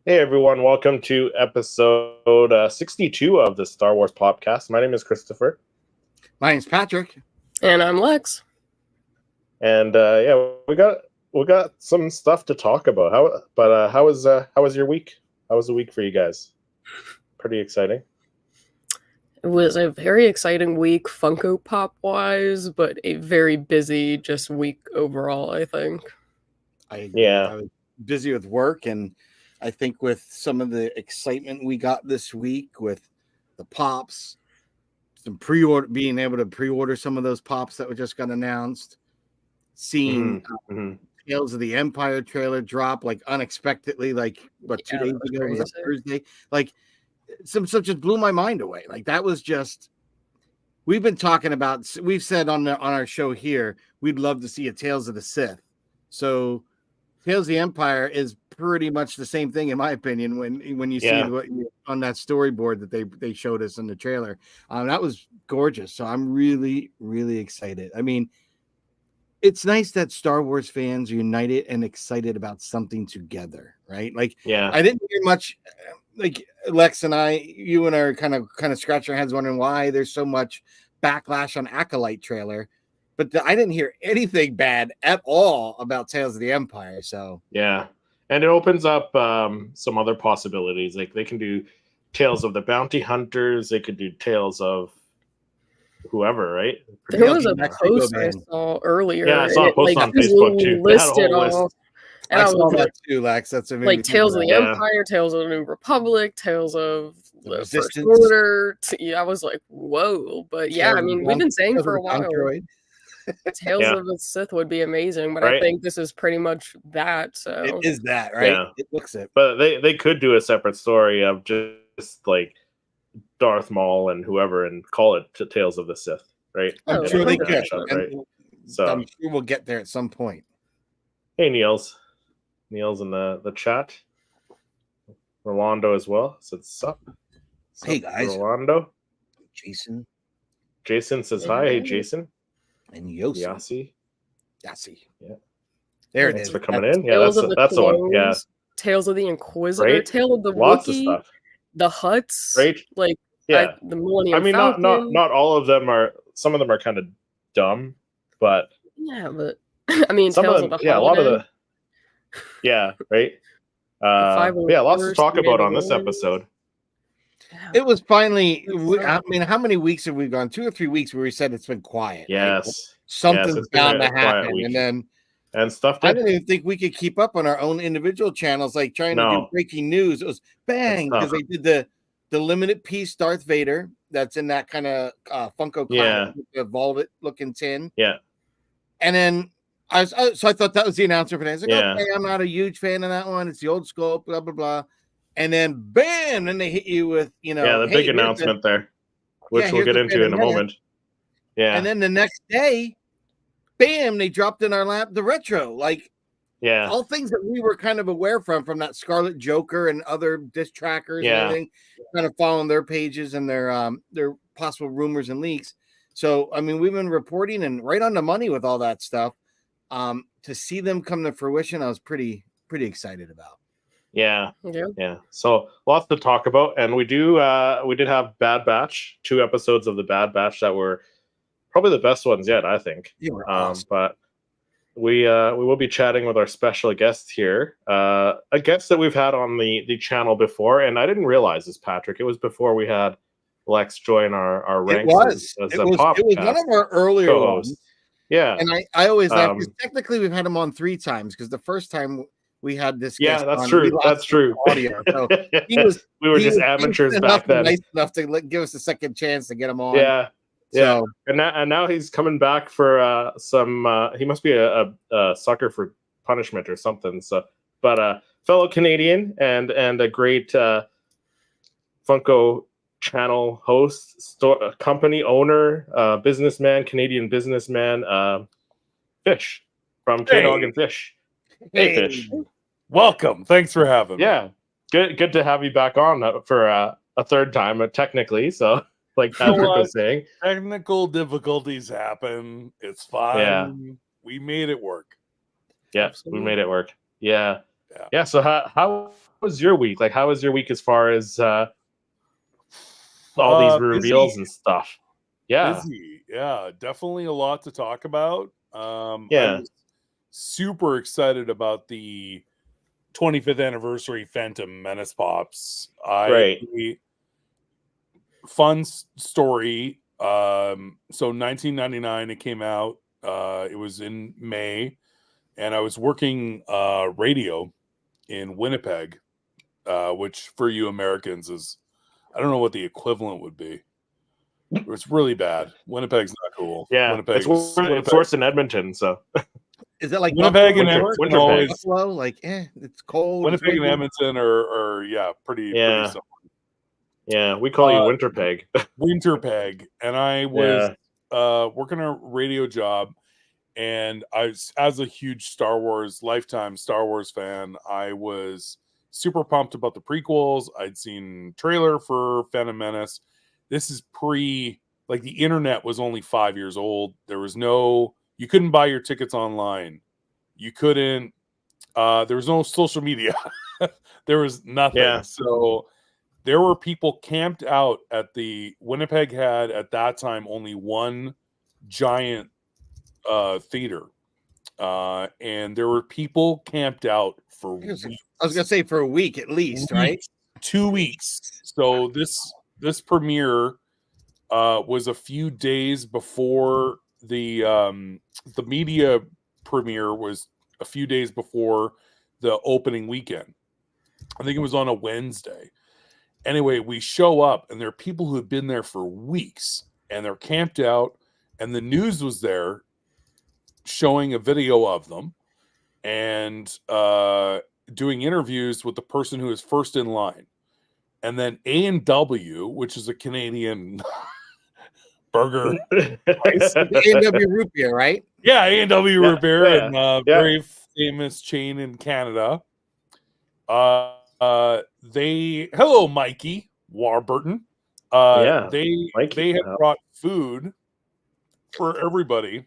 Hey everyone, welcome to episode 62 of the Star Wars Popcast. My name is Christopher. My name's Patrick. And I'm Lex. And we got some stuff to talk about. How was your week? How was the week for you guys? Pretty exciting. It was a very exciting week, Funko Pop wise, but a very busy just week overall, I think. I was busy with work, and I think with some of the excitement we got this week with the pops, some being able to pre-order some of those pops that just got announced, seeing Tales of the Empire trailer drop like unexpectedly, 2 days ago, was that Thursday? Like some stuff just blew my mind away. Like that was just, we've said on our show here, we'd love to see a Tales of the Sith. So Tales of the Empire is pretty much the same thing, in my opinion, when you see what on that storyboard that they showed us in the trailer. That was gorgeous. So I'm really, really excited. I mean, it's nice that Star Wars fans are united and excited about something together, right? I didn't hear much, like Lex and you and I are kind of scratching our heads wondering why there's so much backlash on Acolyte trailer. But I didn't hear anything bad at all about Tales of the Empire. So yeah, and it opens up some other possibilities. Like they can do Tales of the Bounty Hunters. They could do Tales of whoever, right? There was a post I saw earlier. Yeah, I saw a post on Facebook too. They had a whole list. And I saw that too, Lex. That's a like Tales of the Empire, Tales of the New Republic, Tales of the First Order. I was like, whoa! But yeah, I mean, we've been saying for a while. Tales of the Sith would be amazing, but I think this is pretty much that. So it is that, right? Yeah. It looks it. But they could do a separate story of just like Darth Maul and whoever, and call it Tales of the Sith, right? I'm sure they could. Right? So I'm sure we'll get there at some point. Hey, Niels in the chat. Rolando as well said sup. Hey guys, Rolando. Jason says hi. Hey Jason. And Yossi. Yeah. There Thanks it is. for coming in. Yeah, Tales that's the one. Yeah. Tales of the Inquisitor, right? Tale of the Lots Wookiee, of stuff. the Hutts, right? The Millennium Falcon. I mean, not all of them are. Some of them are kind of dumb, but but I mean, some Tales of them, of the a lot of the. Yeah. Right. Lots to talk about on this episode. It was finally. I mean, how many weeks have we gone? 2 or 3 weeks where we said it's been quiet. Yes, right? Something's bound to happen, and stuff. I didn't even think we could keep up on our own individual channels, like trying to do breaking news. It was bang because they did the limited piece Darth Vader that's in that kind of Funko Velvet looking tin. Yeah, and then I thought that was the announcement for that. I was like, okay, I'm not a huge fan of that one. It's the old scope, blah blah blah. And then bam, then they hit you with the big announcement there, which we'll get into in a moment. Yeah, and then the next day, bam, they dropped in our lap the retro, all things that we were kind of aware from that Scarlet Joker and other disc trackers and everything, kind of following their pages and their possible rumors and leaks. So I mean, we've been reporting and right on the money with all that stuff. To see them come to fruition, I was pretty excited about. Yeah. So lots to talk about, and we did have Bad Batch, 2 episodes of the Bad Batch that were probably the best ones yet, I think. Awesome. But we will be chatting with our special guest here, a guest that we've had on the channel before, and I didn't realize this, Patrick. It was before we had Lex join our ranks. It was one of our earlier co-hosts. ones. Yeah, and I always laugh because technically we've had him on 3 times because the first time we had this guest that's true. That's true. Audio. So we were just amateurs back then. Nice enough to give us a second chance to get him on. Yeah. So, and now he's coming back for some. He must be a sucker for punishment or something. So, but fellow Canadian and a great Funko channel host, company owner, businessman, Canadian businessman, Fish from K-Dog and Fish. Hey, Fish. Welcome. Thanks for having me. Yeah, good to have you back on for a third time, technically. So, like Patrick was saying, technical difficulties happen. It's fine. Yeah. We made it work. Yeah, we made it work. Yeah. Yeah. So how was your week? Like, how was your week as far as all these reveals and stuff? Yeah. Busy. Yeah, definitely a lot to talk about. I Yeah. was super excited about the 25th anniversary Phantom Menace pops. Right. Fun story. So 1999 it came out. It was in May, and I was working radio in Winnipeg, which for you Americans is, I don't know what the equivalent would be. It's really bad. Winnipeg's not cool. Yeah. It's worse than Edmonton. So is it like Winnipeg and Buffalo? Edmonton always? Buffalo, like, it's cold. Winnipeg and Edmonton are pretty similar. Yeah, we call you Winterpeg. Winterpeg. And I was working a radio job, and I was, as a huge lifetime Star Wars fan, I was super pumped about the prequels. I'd seen trailer for Phantom Menace. This is like the internet was only 5 years old. There was you couldn't buy your tickets online. You couldn't, there was no social media. There was nothing. Yeah. So there were people camped out at Winnipeg had at that time only one giant theater. And there were people camped out for weeks. I was going to say for a week at least, right? 2 weeks. So this premiere was a few days before the media premiere was a few days before the opening weekend. I think it was on a Wednesday. Anyway, we show up, and there are people who have been there for weeks, and they're camped out, and the news was there showing a video of them and doing interviews with the person who is first in line. And then A&W, which is a Canadian burger. A&W root beer, right? Yeah, A&W root beer, and very famous chain in Canada. Hello, Mikey Warburton. They had brought food for everybody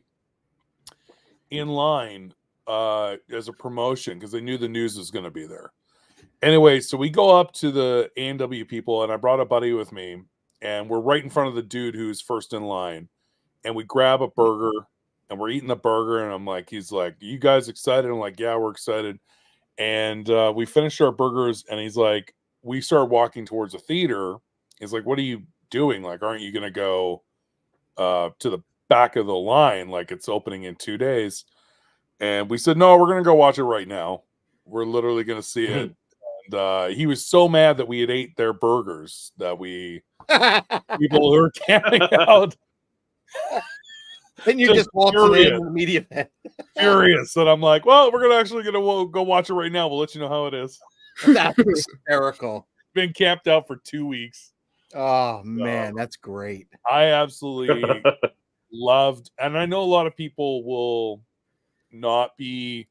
in line as a promotion because they knew the news was going to be there. Anyway, so we go up to the A&W people, and I brought a buddy with me, and we're right in front of the dude who's first in line, and we grab a burger, and we're eating the burger, and he's like, "You guys excited?" I'm like, "Yeah, we're excited." And we finished our burgers, and he's like, we start walking towards a theater. He's like, "What are you doing? Like, aren't you going to go to the back of the line? Like, it's opening in 2 days." And we said, "No, we're going to go watch it right now. We're literally going to see it." And he was so mad that we had ate their burgers that people who were camping out. Then you just walked in the media pen. Furious. And I'm like, "Well, we're actually going to go watch it right now. We'll let you know how it is." That's hysterical. Been camped out for 2 weeks. Oh, man, that's great. I absolutely loved, and I know a lot of people will not be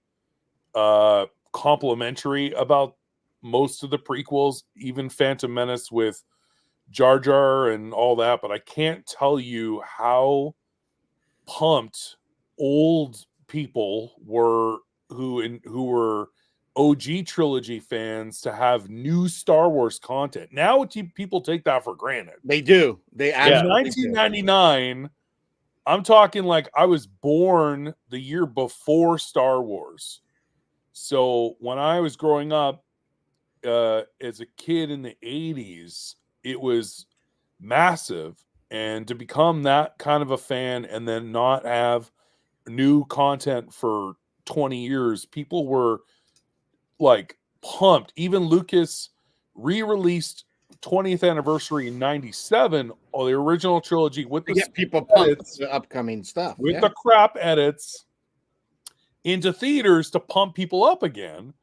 complimentary about most of the prequels, even Phantom Menace with Jar Jar and all that, but I can't tell you how pumped old people were who were OG trilogy fans to have new Star Wars content. Now people take that for granted. They do. They actually 1999. I'm talking like I was born the year before Star Wars. So when I was growing up as a kid in the 80s, it was massive. And to become that kind of a fan and then not have new content for 20 years, people were like pumped. Even Lucas re-released 20th anniversary in 97 or the original trilogy with the people pumped the upcoming stuff with the crap edits into theaters to pump people up again.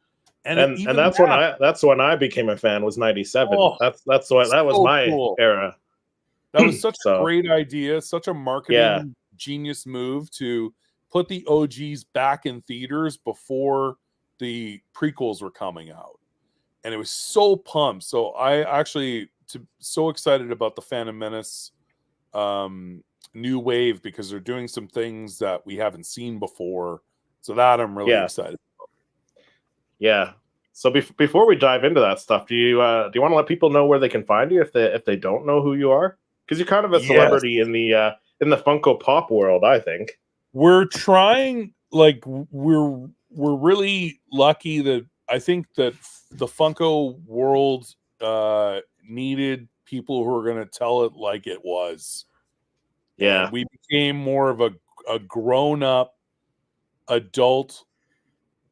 And that's when I became a fan, was 97. Oh, that was my era. That was such a great idea, such a marketing genius move to put the OGs back in theaters before the prequels were coming out. And it was so pumped. So I actually so excited about the Phantom Menace new wave because they're doing some things that we haven't seen before. So that I'm really excited about. Yeah. So before we dive into that stuff, do you want to let people know where they can find you if they don't know who you are? Because you're kind of a celebrity in the Funko Pop world, I think. We're trying, like, we're really lucky that I think that the Funko world needed people who are going to tell it like it was. Yeah, and we became more of a grown-up adult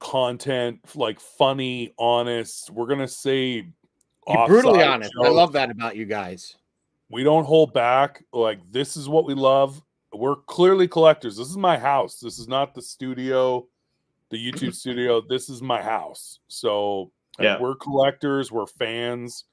content, like funny, honest. We're gonna say you're brutally honest. Jokes. I love that about you guys. We don't hold back. Like, this is what we love. We're clearly collectors. This is my house. This is not the studio, the YouTube studio. This is my house. So we're collectors. We're fans.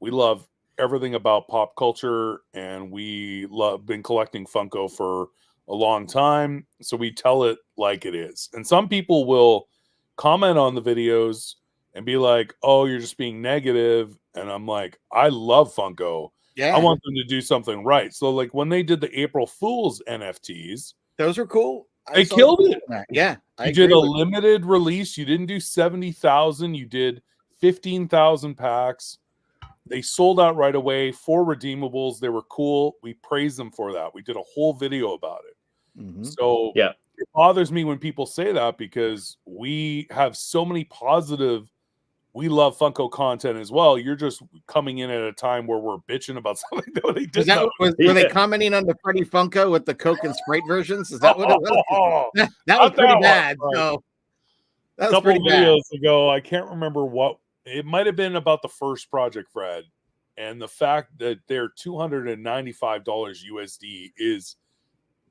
We love everything about pop culture, and we been collecting Funko for a long time. So we tell it like it is. And some people will comment on the videos and be like, "Oh, you're just being negative." And I'm like, I love Funko. Yeah. I want them to do something right. So, like, when they did the April Fool's NFTs, those were cool. They killed it. Yeah. You did a limited release. You didn't do 70,000. You did 15,000 packs. They sold out right away. 4 redeemables. They were cool. We praised them for that. We did a whole video about it. Mm-hmm. So it bothers me when people say that, because we have so many positive, we love Funko content as well. You're just coming in at a time where we're bitching about something that they did. Were they commenting on the Freddy Funko with the Coke and Sprite versions? Is that what it was? That was pretty bad. So that was pretty bad. A couple videos ago, I can't remember what. It might have been about the first Project Fred, and the fact that they're $295 USD is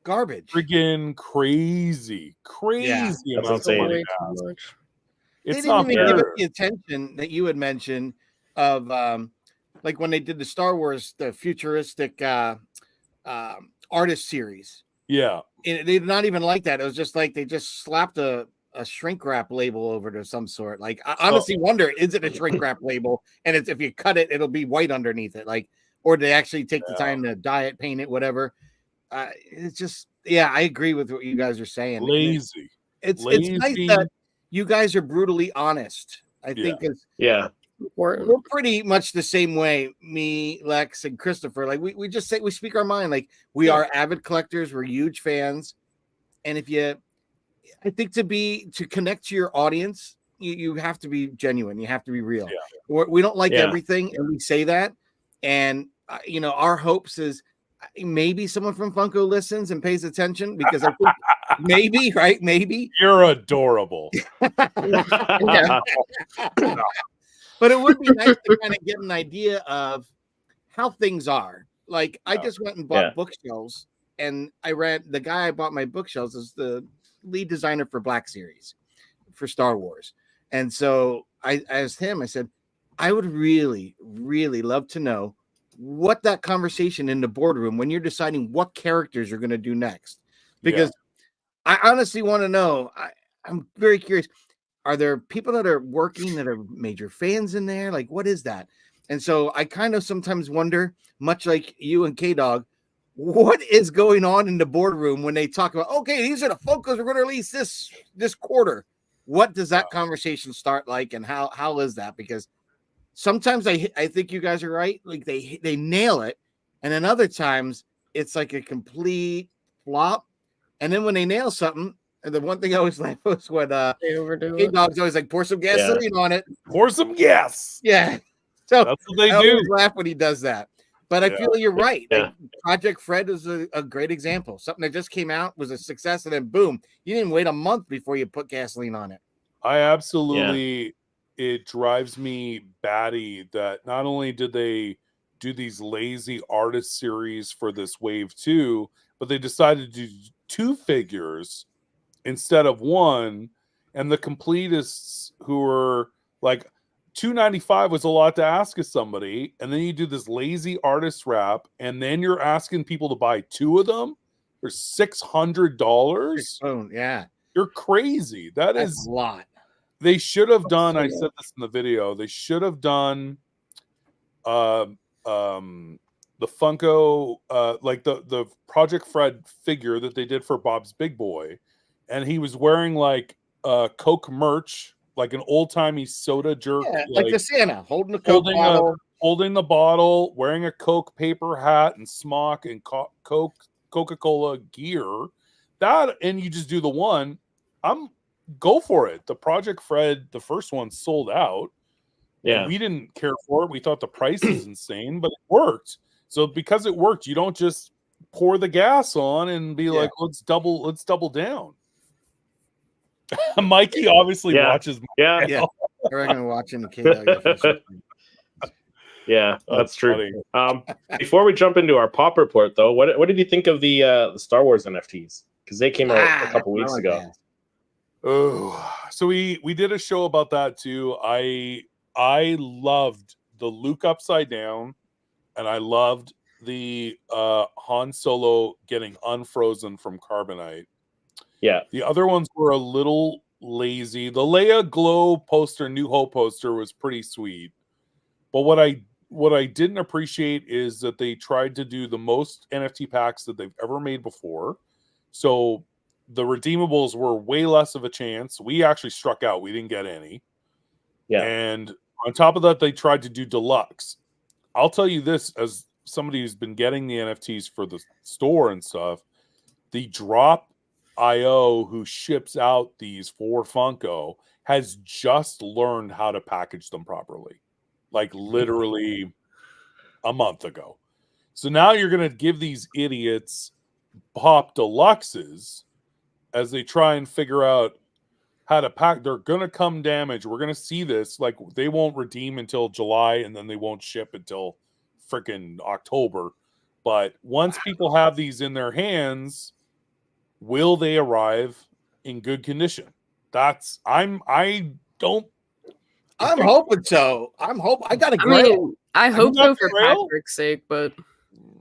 garbage. Freaking crazy amounts of money. They didn't even give it the attention that you had mentioned of, like when they did the Star Wars, the futuristic artist series. Yeah, they did not even like that. It was just like they just slapped a shrink wrap label over to some sort. Like, I honestly wonder, is it a shrink wrap label? And it's, if you cut it, it'll be white underneath it. Like, or they actually take the time to dye it, paint it, whatever. It's just, I agree with what you guys are saying. Lazy. It's nice that you guys are brutally honest. I think we're pretty much the same way. Me, Lex, and Christopher. Like, we just say, we speak our mind. Like, we are avid collectors. We're huge fans. And I think to connect to your audience, you have to be genuine. You have to be real. We don't like everything, and we say that. And our hopes is maybe someone from Funko listens and pays attention, because I think maybe, right? Maybe you're adorable. But it would be nice to kind of get an idea of how things are. Like, I just went and bought bookshelves, and the guy I bought my bookshelves is the lead designer for Black Series for Star Wars. And so I asked him, I said, I would really, really love to know what that conversation in the boardroom, when you're deciding what characters you're going to do next, because I honestly want to know. I'm very curious. Are there people that are working that are major fans in there? Like, what is that? And so I kind of sometimes wonder, much like you and K-Dog, what is going on in the boardroom when they talk about, okay, these are the Funkos we're going to release this quarter. What does that conversation start like, and how is that? Because sometimes I think you guys are right. Like, they nail it. And then other times it's like a complete flop. And then when they nail something, and the one thing I always laugh was when K-Dog's always like, pour some gasoline on it. Pour some gas. Yeah. So that's what they I do. always laugh when he does that. But I feel you're right. Like, Project Fred is a great example. Something that just came out, was a success, and then boom, you didn't wait a month before you put gasoline on it. I absolutely, it drives me batty that not only did they do these lazy artist series for this wave 2, but they decided to do 2 figures instead of 1. And the completists who were like, $295 was a lot to ask of somebody, and then you do this lazy artist wrap, and then you're asking people to buy 2 of them for $600. Yeah, you're crazy. That's a lot. They should have done. I said this in the video. They should have done, the Funko, like the Project Fred figure that they did for Bob's Big Boy, and he was wearing like Coke merch like an old timey soda jerk, like the Santa holding the Coke bottle, holding the bottle, wearing a Coke paper hat and smock and Coca-Cola gear. That, and you just do the one. Go for it. The Project Fred, the first one, sold out. Yeah, and we didn't care for it. We thought the price is insane, but it worked. So because it worked, you don't just pour the gas on and be like, let's double down. Mikey obviously watches. Yeah. We're gonna watch in the K-Dog. Yeah, that's true. Before we jump into our pop report, though, what did you think of the Star Wars NFTs? Because they came out a couple weeks ago. Oh, so we did a show about that too. I loved the Luke upside down, and I loved the Han Solo getting unfrozen from carbonite. Yeah. The other ones were a little lazy. The Leia Glow poster, New Hope poster, was pretty sweet. But what I didn't appreciate is that they tried to do the most NFT packs that they've ever made before. So the redeemables were way less of a chance. We actually struck out. We didn't get any. Yeah. And on top of that, they tried to do deluxe. I'll tell you this, as somebody who's been getting the NFTs for the store and stuff, the Drop.io who ships out these for Funko has just learned how to package them properly. Like literally a month ago. So now you're going to give these idiots Pop Deluxes as they try and figure out how to pack. They're going to come damaged. We're going to see this. Like they won't redeem until July, and then they won't ship until freaking October. But once people have these in their hands, will they arrive in good condition? I'm hoping so. I got a grail. I mean, I hope so for Patrick's sake, but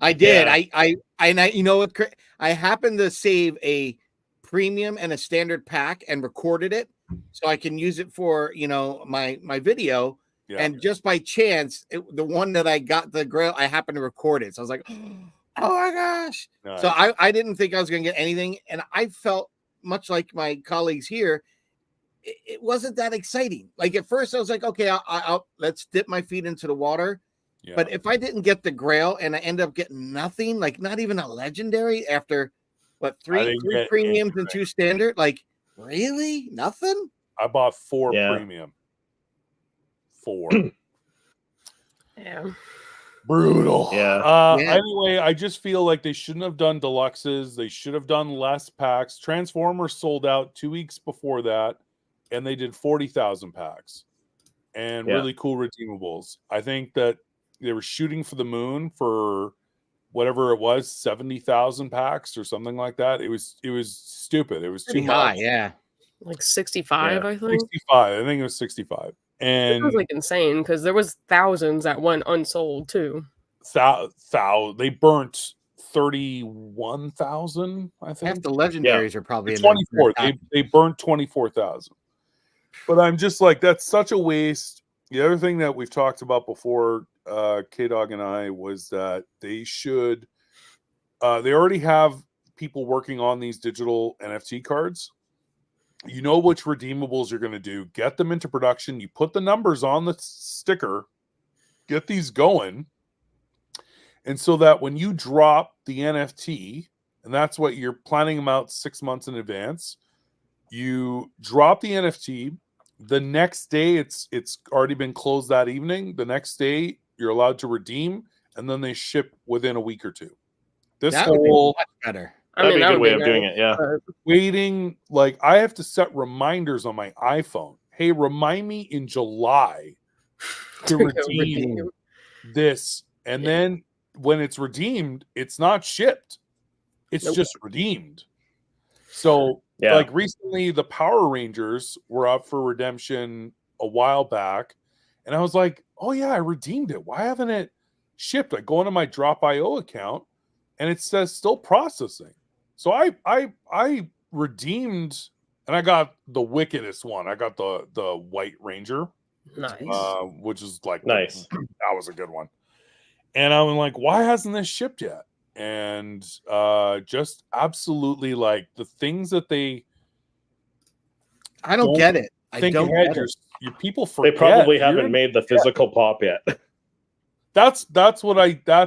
I did. Yeah. You know what? I happened to save a premium and a standard pack and recorded it so I can use it for my video. Yeah. And just by chance, the one that I got the grail, I happened to record it. So I was like, oh my gosh! Nice. So I didn't think I was going to get anything, and I felt much like my colleagues here. It wasn't that exciting. Like at first I was like, okay, I'll let's dip my feet into the water. Yeah. But if I didn't get the grail and I end up getting nothing, like not even a legendary after three premiums and 2 standard, like really nothing? I bought 4 premium. 4. Yeah. Brutal. Yeah. Anyway, I just feel like they shouldn't have done deluxes. They should have done less packs. Transformers sold out 2 weeks before that. And they did 40,000 packs and really cool redeemables. I think that they were shooting for the moon for whatever it was, 70,000 packs or something like that. It was stupid. It was too high, much. Yeah. Like 65, I think. 65. I think it was 65. And it was like insane because there was thousands that went unsold too. They burnt 31,000, I think. Half the legendaries are probably in 24. They burnt 24,000. But I'm just like, that's such a waste. The other thing that we've talked about before, K-Dog and I, was that they should, they already have people working on these digital NFT cards. You know which redeemables you're going to do. Get them into production. You put the numbers on the sticker. Get these going. And so that when you drop the NFT, and that's what you're planning them out 6 months in advance, you drop the NFT. The next day, it's already been closed that evening. The next day, you're allowed to redeem, and then they ship within a week or two. That would be much better. That'd be a good way of doing it, yeah. Waiting, like I have to set reminders on my iPhone. Hey, remind me in July to redeem this. And then when it's redeemed, it's not shipped. It's just redeemed. So like recently the Power Rangers were up for redemption a while back. And I was like, oh yeah, I redeemed it. Why haven't it shipped? I go into my Drop.io account and it says still processing. So I redeemed, and I got the wickedest one. I got the White Ranger, nice, which is like nice. That was a good one. And I'm like, why hasn't this shipped yet? And just absolutely like the things that they. I don't get it. think ahead. Your people forget. They probably haven't made the physical pop yet. That's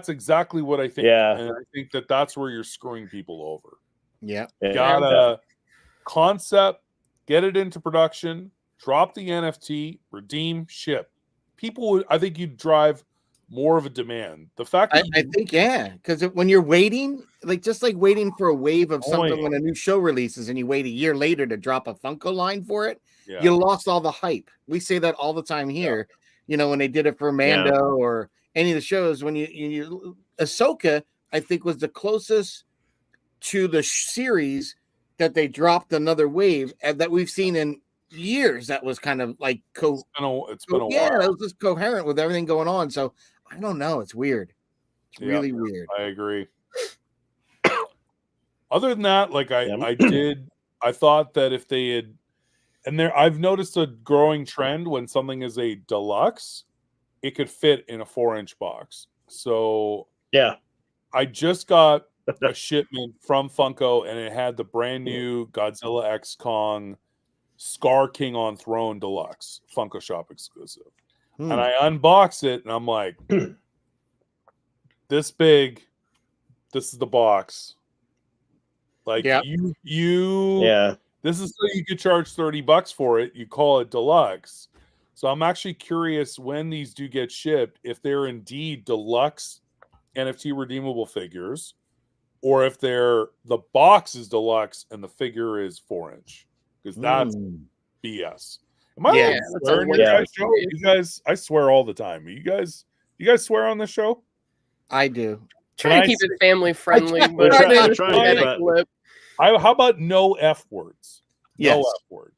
exactly what I think. Yeah. And I think that's where you're screwing people over. Yeah. Gotta concept, get it into production, drop the NFT, redeem, ship. People would, I think you'd drive more of a demand. The fact that I think, because when you're waiting, just like waiting for a wave of something when a new show releases and you wait a year later to drop a Funko line for it, you lost all the hype. We say that all the time here. You know, when they did it for Mando or any of the shows, when you Ahsoka, I think was the closest to the series that they dropped another wave that we've seen in years. That was kind of like it's been a while. It was just coherent with everything going on. So I don't know. It's weird. It's really weird. I agree. Other than that, I thought that if they had, and I've noticed a growing trend when something is a deluxe, it could fit in a 4-inch box. So I just got a shipment from Funko, and it had the brand new Godzilla X Kong Scar King on Throne Deluxe Funko Shop exclusive. And I unbox it, and I'm like, this big, this is the box. Like this is so you could charge $30 for it. You call it deluxe. So I'm actually curious when these do get shipped, if they're indeed deluxe NFT redeemable figures, or if the box is deluxe and the figure is 4-inch, because that's BS. Am I swearing in your show? You guys, I swear all the time. You guys swear on this show? I do. Try to keep it family friendly, but how about no F words? Yes. No F word.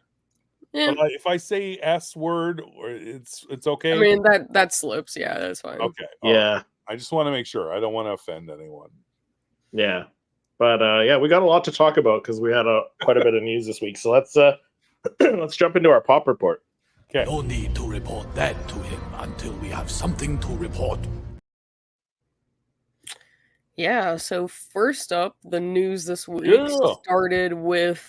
Yeah. But if I say S word, it's okay. I mean that slips. Yeah, that's fine. Okay. Yeah. I just want to make sure. I don't want to offend anyone. Yeah. But we got a lot to talk about because we had quite a bit of news this week. So let's jump into our pop report. Okay. No need to report that to him until we have something to report. Yeah, so first up, the news this week started with,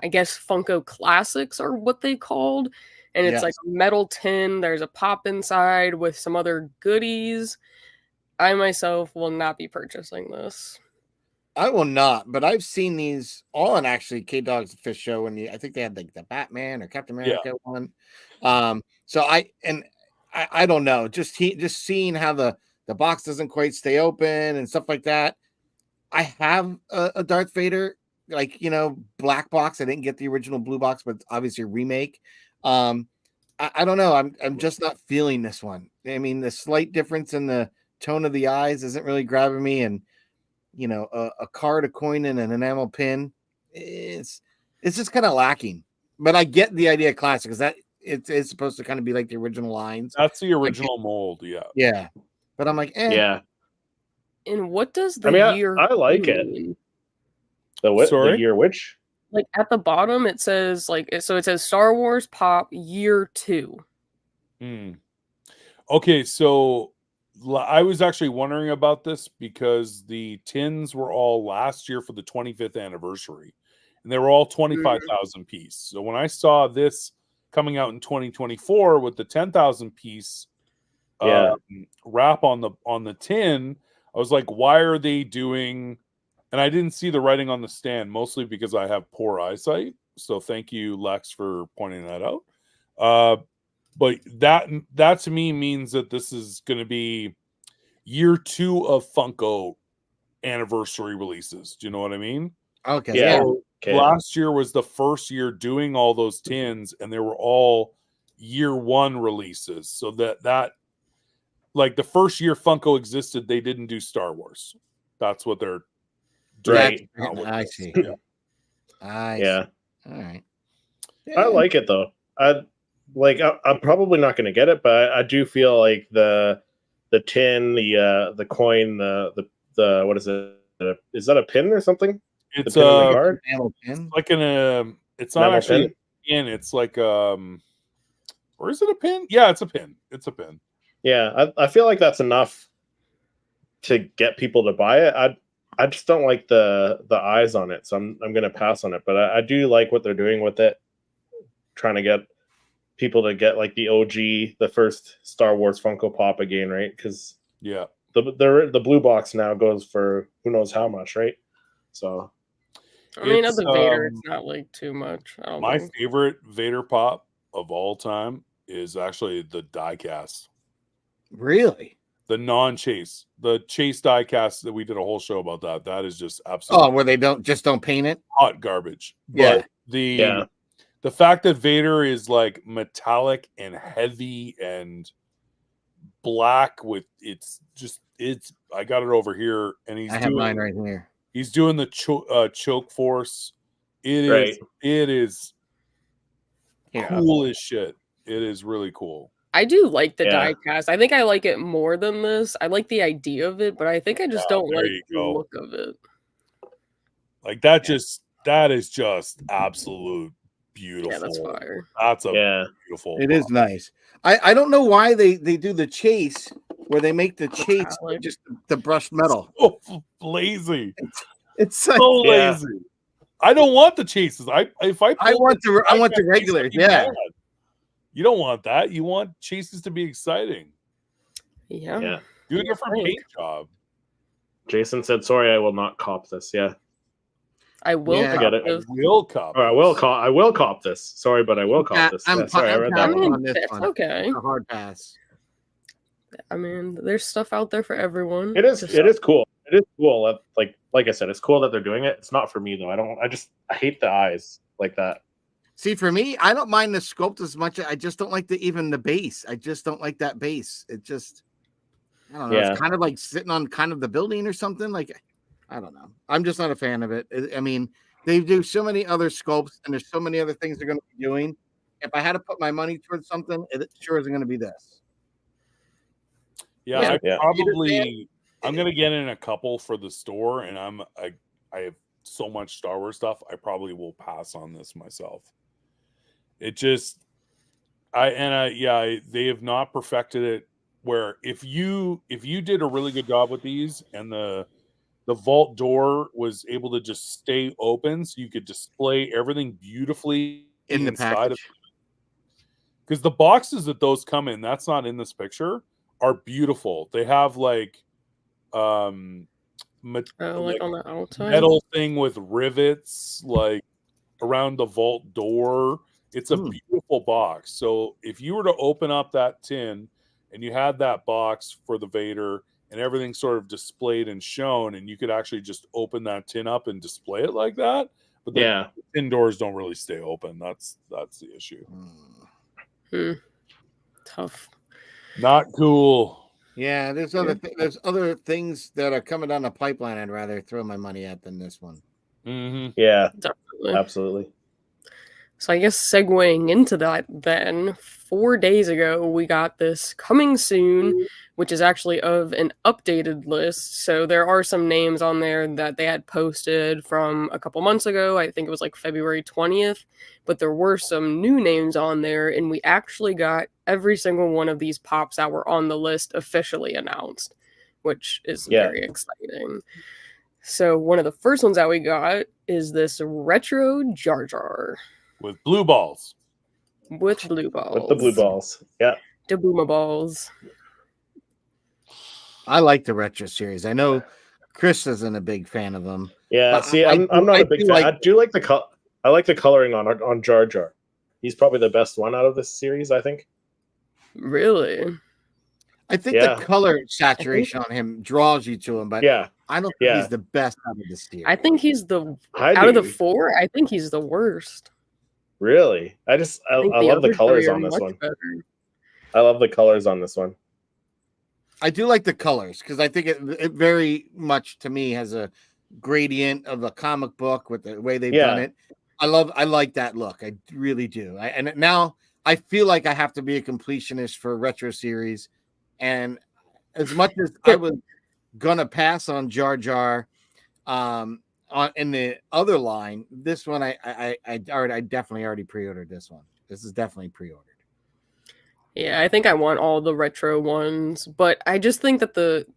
I guess, Funko Classics are what they called. And it's like a metal tin. There's a pop inside with some other goodies. I myself will not be purchasing this. I will not, but I've seen these all on actually K-Dog's Fish Show, and I think they had like the Batman or Captain America one. So I don't know. Just seeing how the box doesn't quite stay open and stuff like that. I have a Darth Vader, black box. I didn't get the original blue box, but obviously a remake. I don't know. I'm just not feeling this one. I mean, the slight difference in the tone of the eyes isn't really grabbing me, and a card, a coin, and an enamel pin, it's just kind of lacking. But I get the idea of classic, because that it's supposed to kind of be like the original lines. That's the original mold, yeah. But I'm like, yeah. And what does the year? I like it. The year which? Like at the bottom, it says it says Star Wars Pop Year 2. Okay, so I was actually wondering about this because the tins were all last year for the 25th anniversary, and they were all 25,000 piece. So when I saw this coming out in 2024 with the 10,000 piece wrap on the tin, I was like, why are they doing? And I didn't see the writing on the stand, mostly because I have poor eyesight. So thank you, Lex, for pointing that out. But that to me means that this is going to be year 2 of Funko anniversary releases. Do you know what I mean? Okay. Yeah. So last year was the first year doing all those tins, and they were all year 1 releases. So that like the first year Funko existed, they didn't do Star Wars. That's what they're doing. Right. I see. Yeah. All right. I like it though. I'm probably not going to get it, but I do feel like the tin, the coin, the what is it? Is that a pin or something? It's Pin? like it's not actually a pin. It's like or is it a pin? Yeah, it's a pin. It's a pin. Yeah, I feel like that's enough to get people to buy it. I just don't like the eyes on it, so I'm going to pass on it. But I do like what they're doing with it. trying to get people to get like the OG, the first Star Wars Funko Pop again, right? Because the blue box now goes for who knows how much, right? So I mean, at the Vader, it's not like too much. My favorite Vader pop of all time is actually the diecast. Really? The non-chase, the chase diecast that we did a whole show about that. That is just absolutely where they don't paint it, hot garbage. Yeah. But the fact that Vader is like metallic and heavy and black with it's I got it over here, and I have mine right here. He's doing the choke force. It is cool as shit. It is really cool. I do like the diecast. I think I like it more than this. I like the idea of it, but I think I just don't like the look of it. Like that is just absolute beautiful. Yeah, that's fire. That's a beautiful. It is nice. I don't know why they do the chase where they make the chase just the brushed metal. So lazy. It's so lazy. I don't want the chases. I want the regular. Yeah. You don't want that. You want chases to be exciting. Yeah. Do a different paint job. Jason said, "Sorry, I will not cop this." Yeah. I will get it. I will cop. I will cop this. Sorry, but I will cop this. Sorry, I read that on this one. Okay. A hard pass. I mean, there's stuff out there for everyone. It is cool. It is cool. Like I said, it's cool that they're doing it. It's not for me though. I hate the eyes like that. See, for me, I don't mind the sculpt as much. I just don't like the base. I just don't like that base. It just, I don't know. It's kind of like sitting on kind of the building or something. Like, I don't know. I'm just not a fan of it. I mean, they do so many other sculpts, and there's so many other things they're going to be doing. If I had to put my money towards something, it sure isn't going to be this. I'm going to get in a couple for the store, and I have so much Star Wars stuff. I probably will pass on this myself. It just, they have not perfected it. Where if you did a really good job with these, and the vault door was able to just stay open, so you could display everything beautifully in the package. Because the boxes that those come in, that's not in this picture, are beautiful. They have like on the outside metal thing with rivets like around the vault door. It's a beautiful box. So if you were to open up that tin and you had that box for the Vader and everything sort of displayed and shown, and you could actually just open that tin up and display it like that. But the tin doors don't really stay open. That's the issue. Tough. Not cool. Yeah, there's other things that are coming down the pipeline I'd rather throw my money at than this one. Mm-hmm. Yeah, definitely. Absolutely. So I guess segueing into that then, 4 days ago, we got this coming soon, which is actually of an updated list. So there are some names on there that they had posted from a couple months ago. I think it was like February 20th. But there were some new names on there, and we actually got every single one of these pops that were on the list officially announced, which is very exciting. So one of the first ones that we got is this retro Jar Jar. With blue balls. With blue balls. With the blue balls. Yeah. The boomer balls. I like the retro series. I know Chris isn't a big fan of them. Yeah, see, I'm not a big fan. I do like I like the coloring on Jar Jar. He's probably the best one out of this series, I think. Really? I think the color saturation on him draws you to him, but I don't think he's the best out of the series. I think he's out of the four, I think he's the worst. Really? I love the colors on this one. I love the colors on this one. I do like the colors because I think it very much to me has a gradient of a comic book with the way they've done it. I like that look. I really do. And now I feel like I have to be a completionist for a retro series. And as much as I was gonna pass on Jar Jar, in the other line, this one I definitely already pre-ordered this one. This is definitely pre-ordered. Yeah, I think I want all the retro ones, but I just think that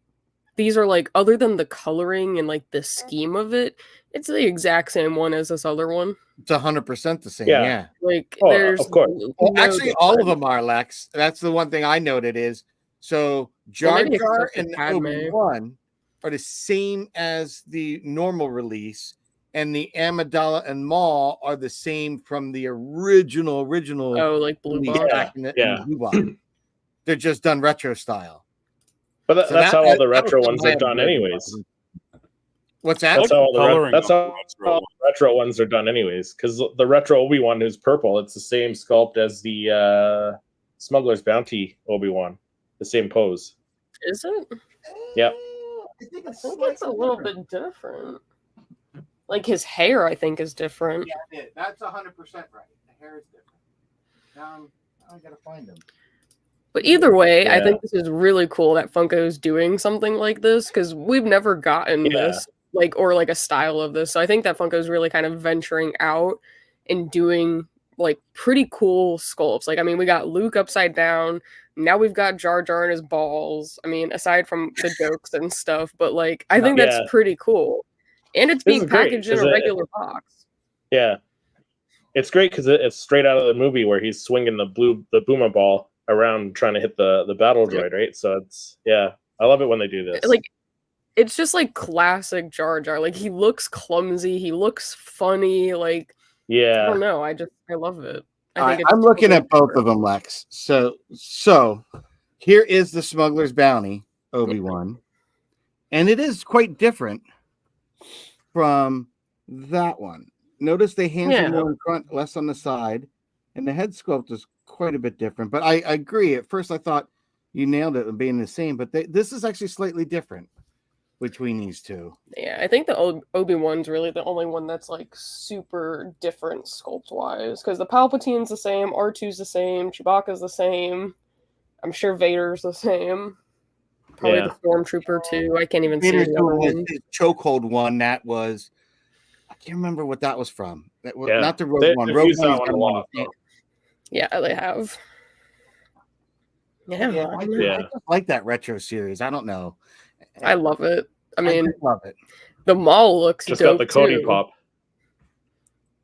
these are like, other than the coloring and like the scheme of it, it's the exact same one as this other one. It's 100% the same. Yeah. Like there's of course. Well, actually, all of them are, Lex. That's the one thing I noted is so Jar Jar and Obi-Wan are the same as the normal release, and the Amidala and Maul are the same from the original. Oh, like Blue Box. Blue Box. They're just done retro style. But that's how all the retro ones are done, anyways. What's that? That's how all the retro ones are done, anyways. Because the retro Obi-Wan who's purple, it's the same sculpt as the Smuggler's Bounty Obi-Wan, the same pose. Is it? Yep. I think it's a little bit different. Like his hair, I think, is different. Yeah, that's 100% right. The hair is different. Now I gotta find him. But either way, I think this is really cool that Funko's doing something like this because we've never gotten this, or a style of this. So I think that Funko's really kind of venturing out and doing like pretty cool sculpts. Like, I mean, we got Luke upside down. Now we've got Jar Jar and his balls. I mean, aside from the jokes and stuff, but like, I think that's pretty cool. And it's being packaged in a regular box. Yeah. It's great because it's straight out of the movie where he's swinging the Boomer ball around trying to hit the battle droid, right? So it's I love it when they do this. Like, it's just like classic Jar Jar. Like, he looks clumsy, he looks funny. Like, I don't know. I love it. I'm looking at both of them, Lex. So here is the Smuggler's Bounty Obi-Wan, and it is quite different from that one. Notice the hands are more in front, less on the side, and the head sculpt is quite a bit different. But I agree. At first, I thought you nailed it being the same, but this is actually slightly different between these two. Yeah, I think the Obi-Wan's really the only one that's like super different sculpt-wise, because the Palpatine's the same, R2's the same, Chewbacca's the same. I'm sure Vader's the same. Probably the Stormtrooper too. I can't even see the other one. His chokehold one, that was, I can't remember what that was from. That was not the Rogue One. Rogue One. Yeah, they have. Yeah, I just like that retro series. I don't know. I love it. I mean, love it. The Maul looks just dope got the Cody too. pop.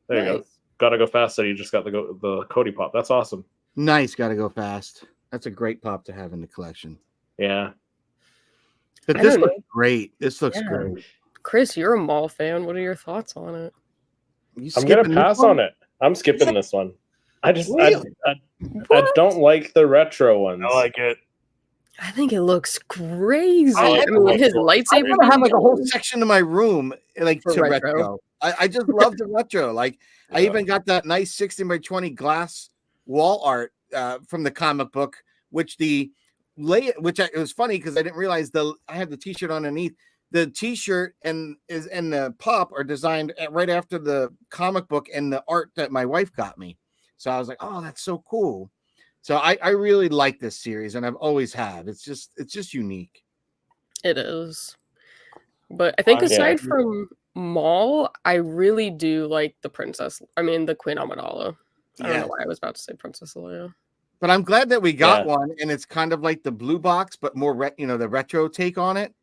There you go. Gotta go fast. So you just got the Cody pop. That's awesome. Nice. Gotta go fast. That's a great pop to have in the collection. Yeah. But this looks great. This looks great. Chris, you're a Maul fan. What are your thoughts on it? I'm gonna pass on it. I'm skipping this one. I don't like the retro ones. I like it. I think it looks crazy. I mean, his lightsaber. I'm gonna have like a whole section of my room like to retro. I just love the retro. Like I even got that nice 16x20 glass wall art from the comic book, which it was funny because I didn't realize I had the T-shirt underneath. The T-shirt and the pop are designed right after the comic book and the art that my wife got me. So I was like, oh, that's so cool. So I really like this series, and I've always have. It's just unique. It is. But I think aside from Maul, I really do like the Queen Amidala. I don't know why I was about to say Princess Leia. But I'm glad that we got one, and it's kind of like the blue box, but more the retro take on it.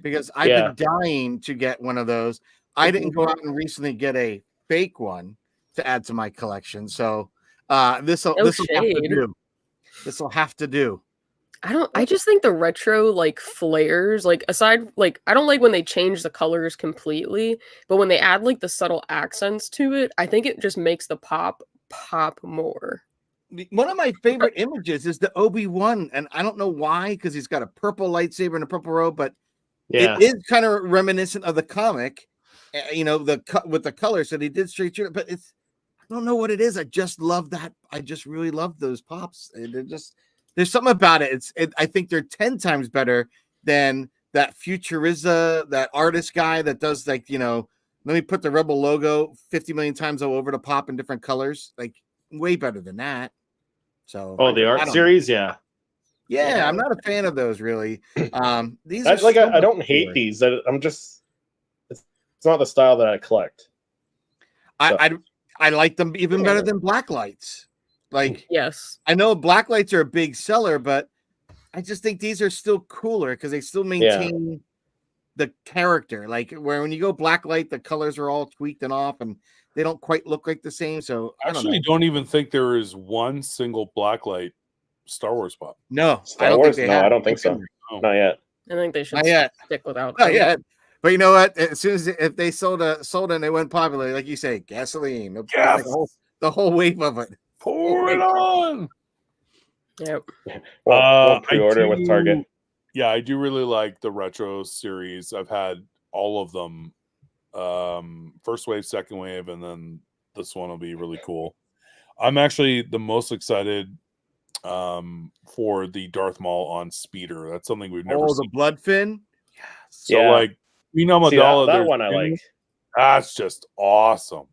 Because I've been dying to get one of those. I didn't go out and recently get a fake one to add to my collection. So this will have to do. This will have to do. I just think the retro like flares, like aside, like I don't like when they change the colors completely, but when they add like the subtle accents to it, I think it just makes the pop more. One of my favorite images is the Obi-Wan, and I don't know why, because he's got a purple lightsaber and a purple robe, but it is kind of reminiscent of the comic, with the colors that he did straight through. But I don't know what it is. I just love that. I just really love those pops. There's something about it. I think they're 10 times better than that Futuriza, that artist guy that does like, let me put the Rebel logo 50 million times all over the pop in different colors. Like way better than that. So the art series, Yeah, I'm not a fan of those really. These are like I don't hate these. I'm just it's not the style that I collect. So. I like them even better than black lights. Like yes, I know black lights are a big seller, but I just think these are still cooler because they still maintain the character, like where when you go blacklight, the colors are all tweaked and off, and they don't quite look like the same. So I don't even think there is one single blacklight Star Wars pop. No, I don't think they have. I don't think so. No. Not yet. I think they should stick without. Not yet. But you know what? As soon as if they sold and they went popular, like you say, gasoline, yes. Like the whole wave of it. Pour it on. Yep. We'll pre-order with Target. Yeah, I do really like the retro series. I've had all of them. First wave, second wave, and then this one will be really cool. I'm actually the most excited for the Darth Maul on speeder. That's something we've never seen. The blood fin. Yeah. So like that one I like. That's just awesome.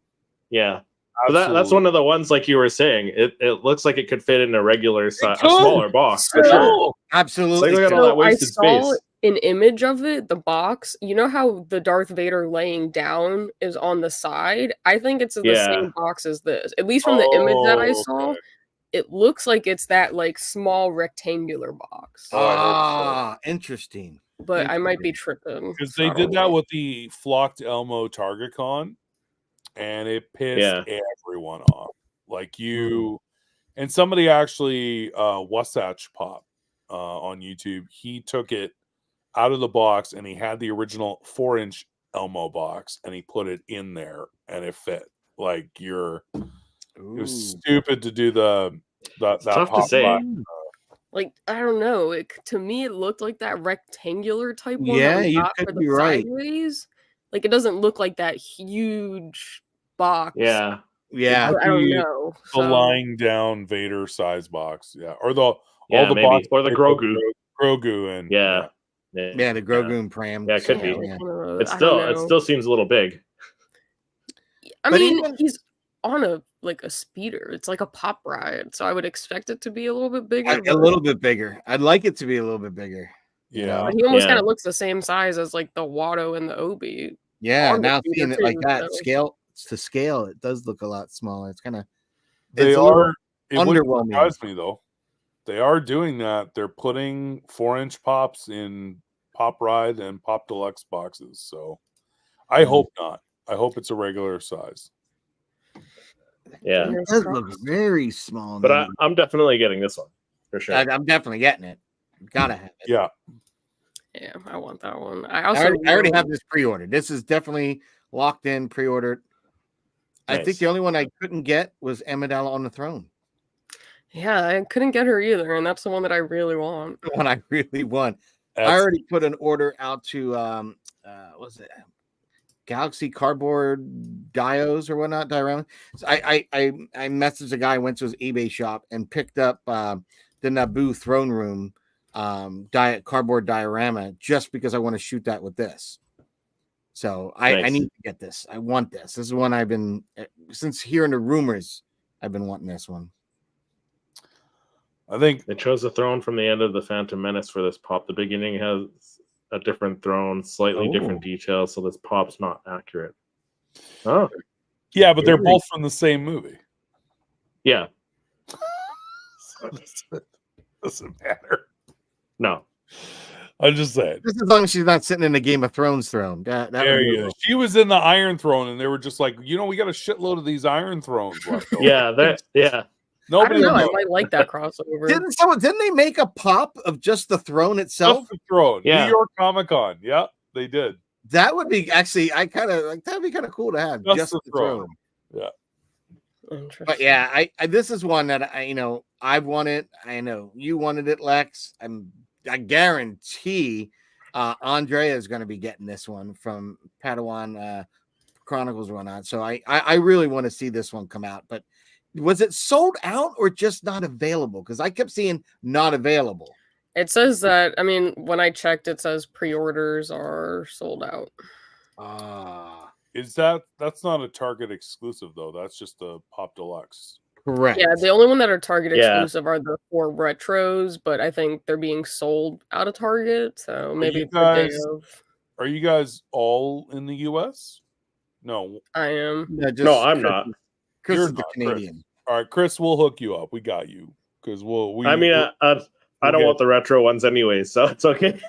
Yeah. So that's one of the ones, like you were saying. It looks like it could fit in a regular size, a smaller box for sure. Absolutely. Like, look at all that wasted space. An image of it, the box. You know how the Darth Vader laying down is on the side? I think it's the same box as this. At least from the image that I saw, it looks like it's that like small rectangular box. Interesting. But I might be tripping. Because they did that with the Flocked Elmo Target Con, and it pissed everyone off. Like you, and somebody actually, Wasatch Pop on YouTube, he took it out of the box and he had the original 4-inch Elmo box and he put it in there and it fit. Like it was stupid to do that tough pop to say. box. Like, I don't know. To me, it looked like that rectangular type one. Yeah, you could be right. Sideways. Like, it doesn't look like that huge box. Yeah. I don't know. The lying down Vader size box. Yeah. Or the maybe. box. Or the Grogu. Grogu and the Grogu Pram. Yeah, it could be. Yeah. It still seems a little big. I mean, he's on a speeder. It's like a pop ride, so I would expect it to be a little bit bigger. A little bit bigger. I'd like it to be a little bit bigger. Yeah, but he almost kind of looks the same size as like the Watto and the Obi. Yeah, now seeing it like that to scale, it does look a lot smaller. It's kind of underwhelming. Surprise me though. They are doing that. They're putting 4-inch pops in Pop Ride and Pop Deluxe boxes. So I hope not. I hope it's a regular size. Yeah, it does look very small. But I'm definitely getting this one for sure. I'm definitely getting it. Gotta have it. Yeah, I want that one. I already have this pre-ordered. This is definitely locked in, pre-ordered. Nice. I think the only one I couldn't get was Amidala on the Throne. Yeah, I couldn't get her either, and that's the one that I really want. The one I really want. I already put an order out to what's it? Galaxy Cardboard Dios or whatnot, diorama. So I messaged a guy, went to his eBay shop and picked up the Naboo throne room cardboard diorama just because I want to shoot that with this. So I need to get this. I want this. This is one I've been since hearing the rumors. I've been wanting this one. I think they chose the throne from the end of the Phantom Menace for this pop. The beginning has a different throne, slightly different details, so this pop's not accurate. Oh, yeah, but they're both from the same movie. Yeah, so doesn't matter. No, I'm just saying. Just as long as she's not sitting in a Game of Thrones throne. There you go. She was in the Iron Throne, and they were just like, we got a shitload of these Iron Thrones left over. Yeah. Nobody knows. I might like that crossover. Didn't they make a pop of just the throne itself? Just the throne. Yeah. New York Comic Con. Yeah, they did. That would be actually. That'd be kind of cool to have just the throne. Yeah. But yeah, this is one that I've wanted. I know you wanted it, Lex. I guarantee Andrea is going to be getting this one from Padawan Chronicles or whatnot. So I really want to see this one come out. But was it sold out or just not available? Because I kept seeing not available. It says that, when I checked, it says pre-orders are sold out. That's not a Target exclusive though. That's just a Pop Deluxe. Correct. Yeah, the only one that are Target exclusive are the 4 retros, but I think they're being sold out of Target. So maybe are you guys all in the US? No. I am. No, I'm not. Chris is the Canadian. Chris. All right, Chris, we'll hook you up. We got you because I don't want the retro ones anyway, so it's okay.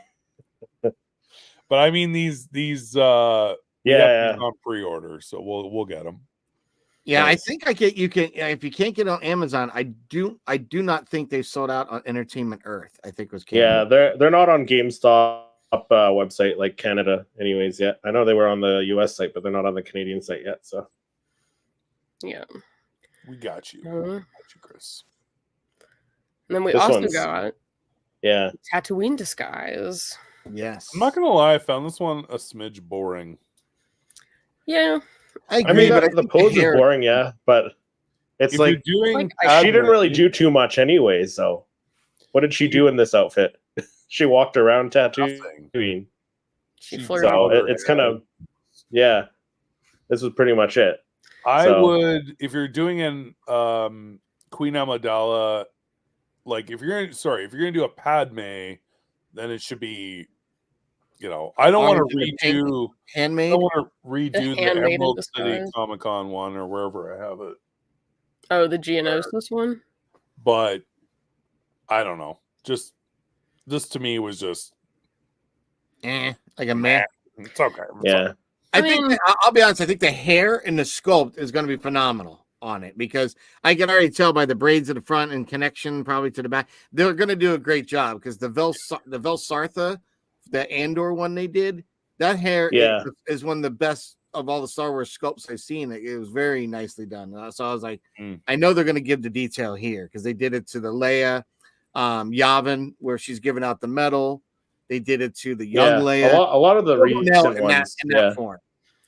But I mean these we got these on pre-order, so we'll get them. Yeah, nice. I think you can if you can't get it on Amazon, I do not think they sold out on Entertainment Earth. I think it was Canada. Yeah, they're not on GameStop website like Canada anyways yet. I know they were on the US site, but they're not on the Canadian site yet, so yeah. We got you. Got you, Chris. And then we also got Tatooine Disguise. Yes. I'm not gonna lie, I found this one a smidge boring. Yeah. I agree, but the pose is boring, yeah, but it's like doing she didn't really do too much anyways, so what did she do in this outfit? She walked around Tatooine. She flirted. So it's kind of this was pretty much it. I would, if you're doing an Queen Amidala, like if you're gonna do a Padme, then it should be, I don't want to redo Handmade. I want to redo the Emerald City Comic-Con one or wherever I have it. Oh, the Geonosis one. But I don't know. Just this to me was just like a meh. It's okay. I think I'll be honest. I think the hair and the sculpt is going to be phenomenal on it because I can already tell by the braids at the front and connection probably to the back. They're going to do a great job because the Velsartha, the Andor one they did, that hair is one of the best of all the Star Wars sculpts I've seen. It was very nicely done. So I was like, I know they're going to give the detail here because they did it to the Leia, Yavin, where she's giving out the medal. They did it to the young Leia. A lot of the recent ones. In that form.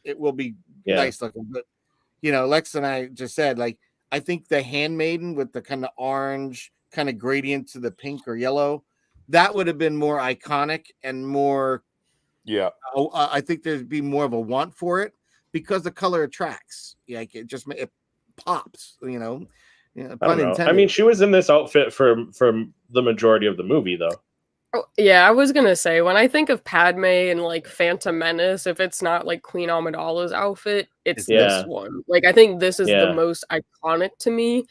It will be nice looking. But, Lex and I just said, like, I think the Handmaiden with the kind of orange kind of gradient to the pink or yellow, that would have been more iconic and more. Yeah. I think there'd be more of a want for it because the color attracts. Like, it pops, I don't know. I mean, she was in this outfit for the majority of the movie, though. Oh, yeah, I was gonna say when I think of Padme and like Phantom Menace, if it's not like Queen Amidala's outfit, it's this one. Like I think this is the most iconic to me.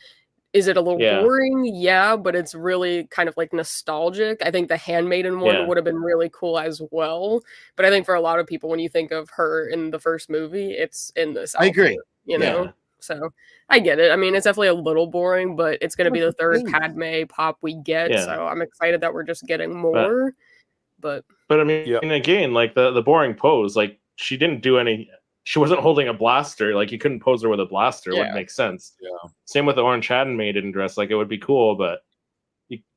Is it a little boring? Yeah, but it's really kind of like nostalgic. I think the Handmaiden one would have been really cool as well. But I think for a lot of people, when you think of her in the first movie, it's in this outfit, I agree. You know? So I get it. I mean, it's definitely a little boring, but it's going to be the third Padme pop we get. Yeah. So I'm excited that we're just getting more. But I mean, again, like the boring pose, like she didn't do any. She wasn't holding a blaster. Like you couldn't pose her with a blaster. It wouldn't make sense. Yeah. Same with the Orange Handmaiden dress. Like it would be cool, but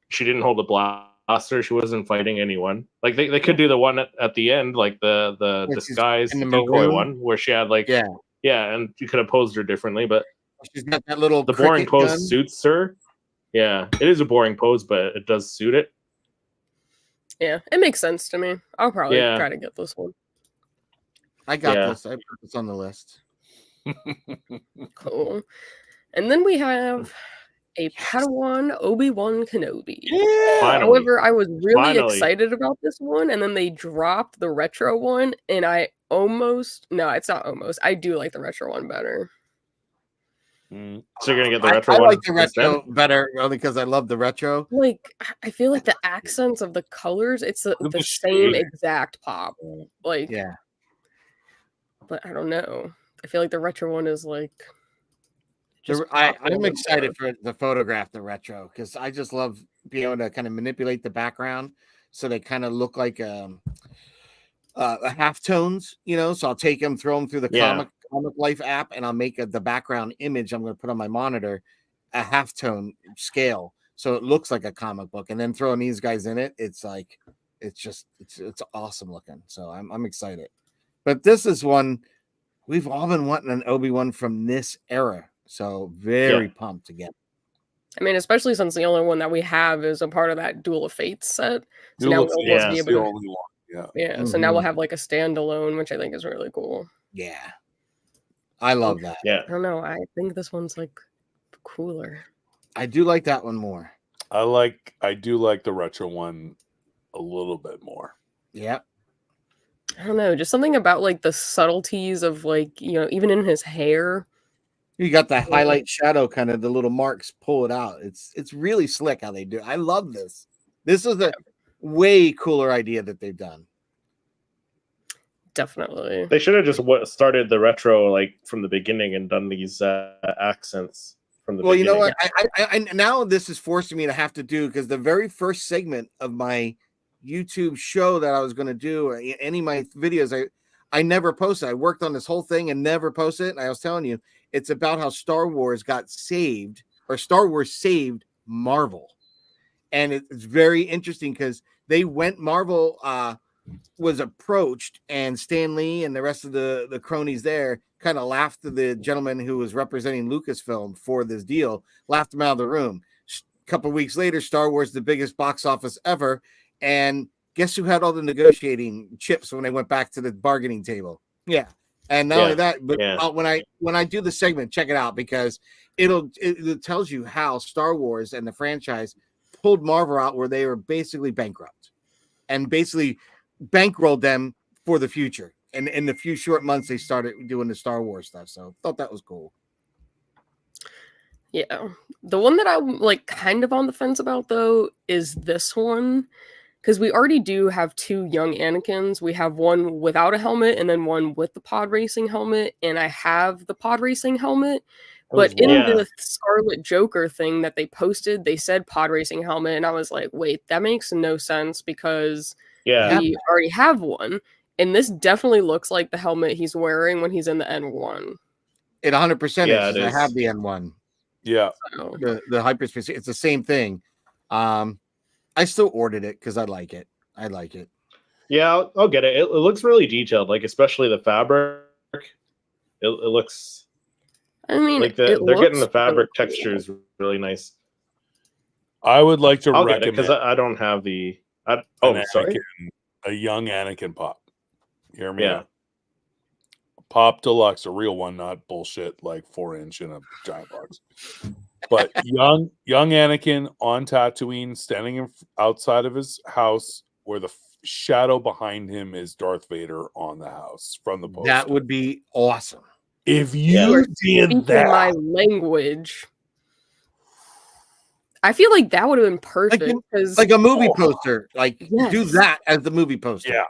she didn't hold a blaster. She wasn't fighting anyone. Like they could do the one at the end, like the disguise decoy one, where she had like and you could have posed her differently, but she's got that little the boring pose suits her. Yeah, it is a boring pose, but it does suit it. Yeah, it makes sense to me. I'll probably try to get this one. I got this. I put this on the list. Cool. And then we have a Padawan Obi-Wan Kenobi. Yeah, however, I was really excited about this one, and then they dropped the retro one, and I it's not almost. I do like the retro one better. So you're gonna get the retro one? I like the retro better only because I love the retro. Like, I feel like the accents of the colors, it's the same exact pop. Like, but I don't know. I feel like the retro one is like. I'm excited for the photograph, the retro, because I just love being able to kind of manipulate the background so they kind of look like halftones, So I'll take them, throw them through the Comic Life app, and I'll make the background image I'm going to put on my monitor a halftone scale, so it looks like a comic book. And then throwing these guys in it, it's like it's awesome looking. So I'm excited. But this is one we've all been wanting an Obi-Wan from this era. So very pumped to get. I mean, especially since the only one that we have is a part of that Duel of Fates set. So now we'll be able to, the only one. Yeah. So now we'll have like a standalone, which I think is really cool. Yeah. I love that. Yeah. I don't know. I think this one's like cooler. I do like that one more. I do like the retro one a little bit more. Yeah. I don't know. Just something about like the subtleties of like, even in his hair. You got the highlight shadow, kind of the little marks, pull it out. It's really slick how they do it. I love this. This is a way cooler idea that they've done. Definitely. They should have just started the retro like from the beginning and done these accents from the beginning. You know what? I now this is forcing me to have to do, because the very first segment of my YouTube show that I was going to do, any of my videos, I never posted. I worked on this whole thing and never posted it. And I was telling you, it's about how Star Wars got saved, or Star Wars saved Marvel. And it's very interesting because Marvel was approached, and Stan Lee and the rest of the cronies there kind of laughed at the gentleman who was representing Lucasfilm for this deal, laughed him out of the room. A couple of weeks later, Star Wars, the biggest box office ever. And guess who had all the negotiating chips when they went back to the bargaining table? Yeah. And not only that, but when I do the segment, check it out, because it tells you how Star Wars and the franchise pulled Marvel out where they were basically bankrupt, and basically bankrolled them for the future. And in the few short months, they started doing the Star Wars stuff. So thought that was cool. Yeah. The one that I'm like kind of on the fence about, though, is this one. Because we already do have 2 young Anakins. We have one without a helmet and then one with the pod racing helmet. And I have the pod racing helmet. But in the Scarlet Joker thing that they posted, they said pod racing helmet. And I was like, wait, that makes no sense, because we already have one. And this definitely looks like the helmet he's wearing when he's in the N1. It 100% is. I have the N1. Yeah. So. The hyperspace. It's the same thing. I still ordered it because I like it. Yeah, I'll get it. It looks really detailed, like especially the fabric. It looks. I mean, like they're getting the fabric textures really nice. I would like to recommend, because I don't have the. Sorry, a young Anakin pop. Hear me out. Pop Deluxe, a real one, not bullshit like 4-inch in a giant box. But young Anakin on Tatooine, standing outside of his house, where the shadow behind him is Darth Vader on the house from the poster. That would be awesome. If you did that, my language, I feel like that would have been perfect. Like a movie poster, do that as the movie poster. Yeah,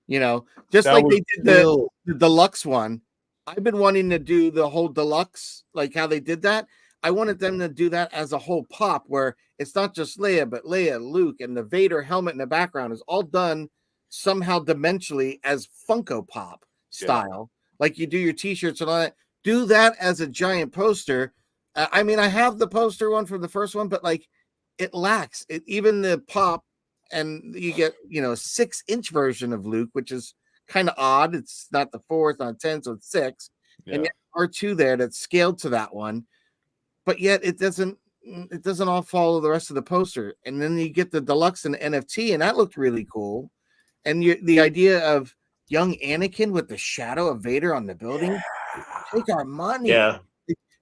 you know, just like they did the deluxe one. I've been wanting to do the whole deluxe, like how they did that. I wanted them to do that as a whole pop, where it's not just Leia, but Leia, Luke, and the Vader helmet in the background is all done somehow dimensionally as Funko Pop style. Like you do your t-shirts and all that. Do that as a giant poster. I mean, I have the poster one from the first one, but like it lacks it. Even the pop, and you get, a 6-inch version of Luke, which is kind of odd. It's not the 4, it's not 10, so it's 6. And yet R2 there that's scaled to that one. But yet it doesn't all follow the rest of the poster. And then you get the deluxe and NFT, and that looked really cool. And the idea of young Anakin with the shadow of Vader on the building, take our money. Yeah.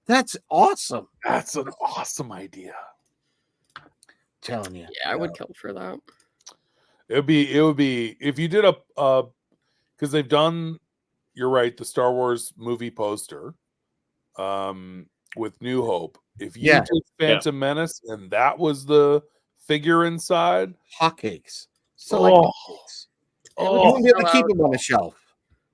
That's awesome. That's an awesome idea. I'm telling you. Yeah, I would kill for that. It would be if you did because they've done, you're right, the Star Wars movie poster with New Hope. If you did Phantom Menace and that was the figure inside, hotcakes. So hotcakes. You wouldn't be able to keep them on the shelf.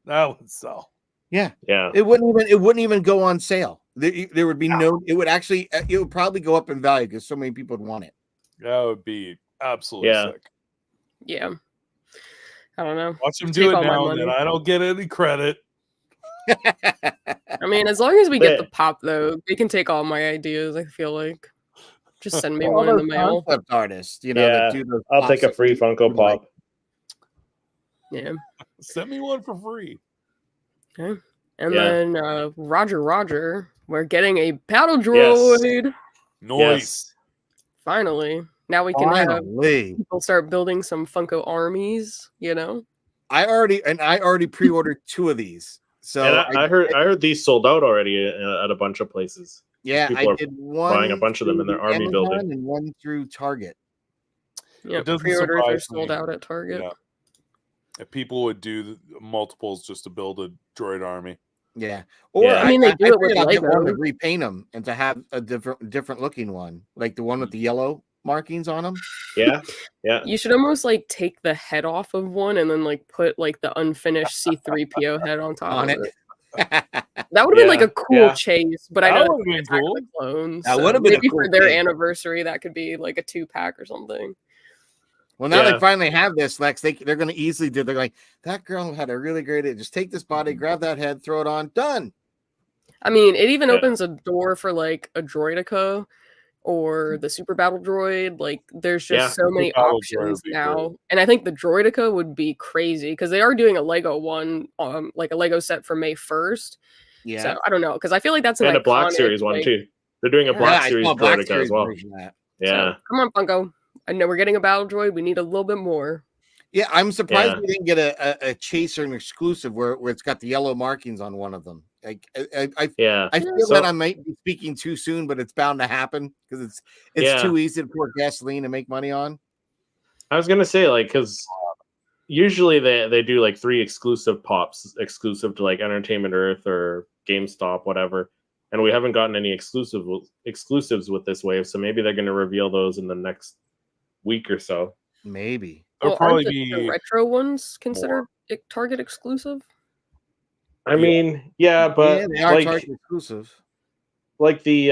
That would sell. Yeah. It wouldn't even go on sale. There would be it would probably go up in value because so many people would want it. That would be absolutely sick. Yeah. I don't know. Watch them do it now and then. I don't get any credit. I mean, as long as we get the pop, though, they can take all my ideas, I feel like. Just send me one in the mail. Concept artists, I'll take a free Funko Pop. Yeah. Send me one for free. Okay. And then Roger, we're getting a battle droid. Yes. Nice. Finally. Now we can have people start building some Funko armies, I already pre-ordered 2 of these. So I heard these sold out already at a bunch of places. Yeah, people I did one buying a bunch of them in their army Amazon building, and one through Target. Yeah, pre-orders are sold out at Target. Yeah. If people would do multiples just to build a droid army. Yeah, or they do it with Lego. Lego. To repaint them and to have a different looking one, like the one with the yellow markings on them. Yeah. You should almost like take the head off of one and then like put like the unfinished C-3PO head on top of it. That would have been like a cool chase, but I know that would have been cool. The Clones, that would have been maybe a cool for their thing. anniversary. That could be like a 2-pack or something. Well, now they finally have this, Lex. They're going to easily do. They're like, that girl had a really great idea. Just take this body, grab that head, throw it on, done. I mean, it even opens a door for like a Droideka or the Super Battle Droid. Like, there's just so many options now. And I think the Droideka would be crazy because they are doing a Lego one, like a Lego set for May 1st. Yeah. So I don't know, because I feel like that's a Black Series one too. They're doing a Black Series Droideka as well. Yeah. So, come on, Funko. I know we're getting a battle droid. We need a little bit more. Yeah, I'm surprised we didn't get a chaser and exclusive where it's got the yellow markings on one of them. Like, I feel that I might be speaking too soon, but it's bound to happen because it's too easy to pour gasoline and make money on. I was gonna say, like, because usually they do like 3 exclusive pops, exclusive to like Entertainment Earth or GameStop, whatever. And we haven't gotten any exclusives with this wave, so maybe they're gonna reveal those in the next week or so. Maybe. Well, aren't the retro ones considered Target exclusive? I mean, but they are Target exclusive. Like the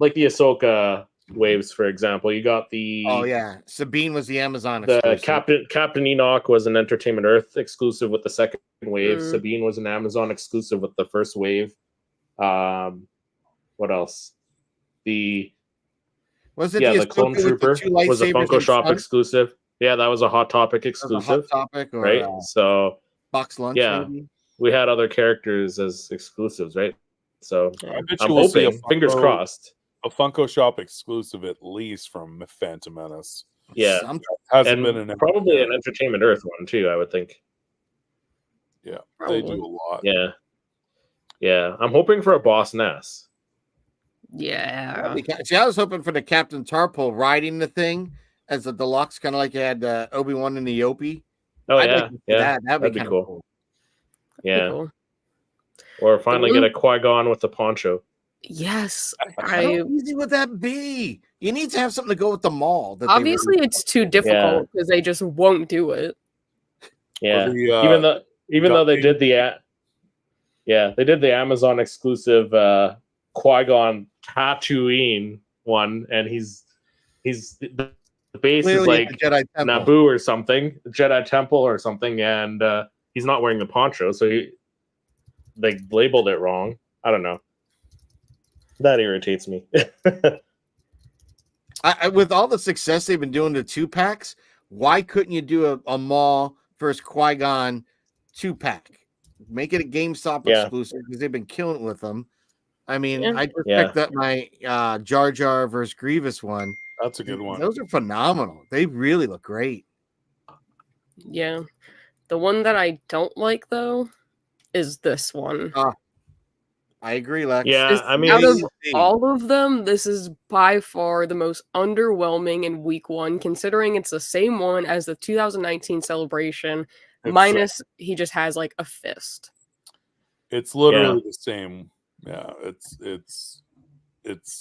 Ahsoka waves, for example. You got the Sabine was the Amazon exclusive. Captain Enoch was an Entertainment Earth exclusive with the second wave. Sabine was an Amazon exclusive with the first wave. What else? The Clone Trooper was a Funko Shop exclusive. Yeah, that was a Hot Topic exclusive. Hot Topic, or, right? So Box Lunch. Yeah, maybe? We had other characters as exclusives, right? So I bet I'm hoping, fingers crossed, a Funko Shop exclusive at least from Phantom Menace. Yeah, hasn't been probably an Entertainment Earth one too. I would think. Yeah, they do a lot. Yeah. I'm hoping for a Boss Nass. Yeah. See, I was hoping for the Captain Tarpole riding the thing as a deluxe, kind of like you had Obi-Wan and the Yopi. Oh, that'd be cool. Yeah. Cool. Or finally get a Qui-Gon with the poncho. Yes. How easy would that be? You need to have something to go with the mall. Obviously, it's too difficult because they just won't do it. Yeah. Even though they did the Amazon exclusive Qui-Gon Tatooine one, and the base is like Naboo or something, Jedi Temple or something, and he's not wearing the poncho, so they labeled it wrong. I don't know. That irritates me. With all the success they've been doing the 2-packs, why couldn't you do a mall versus Qui-Gon 2-pack? Make it a GameStop exclusive because they've been killing it with them. I mean, I just picked up my Jar Jar versus Grievous one. That's a good one. Those are phenomenal. They really look great. Yeah. The one that I don't like, though, is this one. I agree, Lex. Yeah, I mean, out of all of them, this is by far the most underwhelming in week 1, considering it's the same one as the 2019 celebration, minus he just has like a fist. It's literally the same. Yeah, it's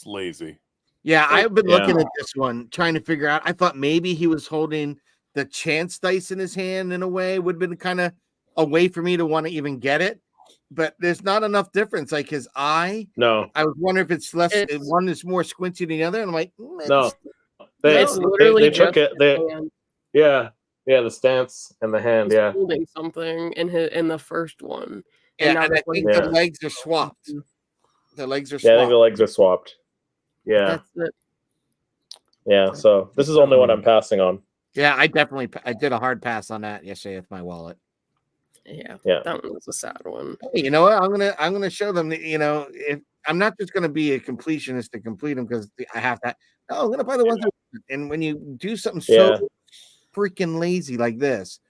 lazy. Yeah, I've been looking at this one, trying to figure out. I thought maybe he was holding the chance dice in his hand in a way, would have been kind of a way for me to want to even get it. But there's not enough difference. Like his eye. No. I was wondering if it's less. One is more squinty than the other. And I'm like, no. It's literally they took it. The stance and the hand. He's holding something in the first one. And I think the legs are swapped. The legs are swapped. Yeah, I think the legs are swapped. Yeah. That's it. Yeah. So this is the only one I'm passing on. Yeah, I did a hard pass on that yesterday with my wallet. Yeah, that one was a sad one. Hey, you know what? I'm gonna show them that, if I'm not just gonna be a completionist to complete them because I have that. No, I'm gonna buy the ones. And when you do something so freaking lazy like this,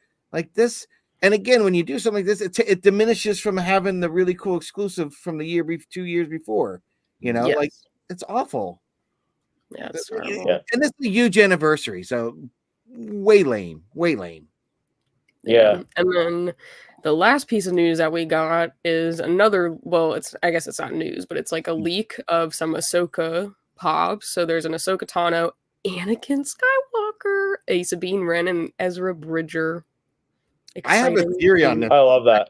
and again, when you do something like this, it diminishes from having the really cool exclusive from the 2 years before. Like it's awful. Yeah, it's terrible. Yeah. And this is a huge anniversary, so way lame. Yeah. And then the last piece of news that we got is another, I guess it's not news, but it's like a leak of some Ahsoka pops. So there's an Ahsoka Tano Anakin Skywalker, a Sabine Wren, and Ezra Bridger. I have a theory on this. I love that.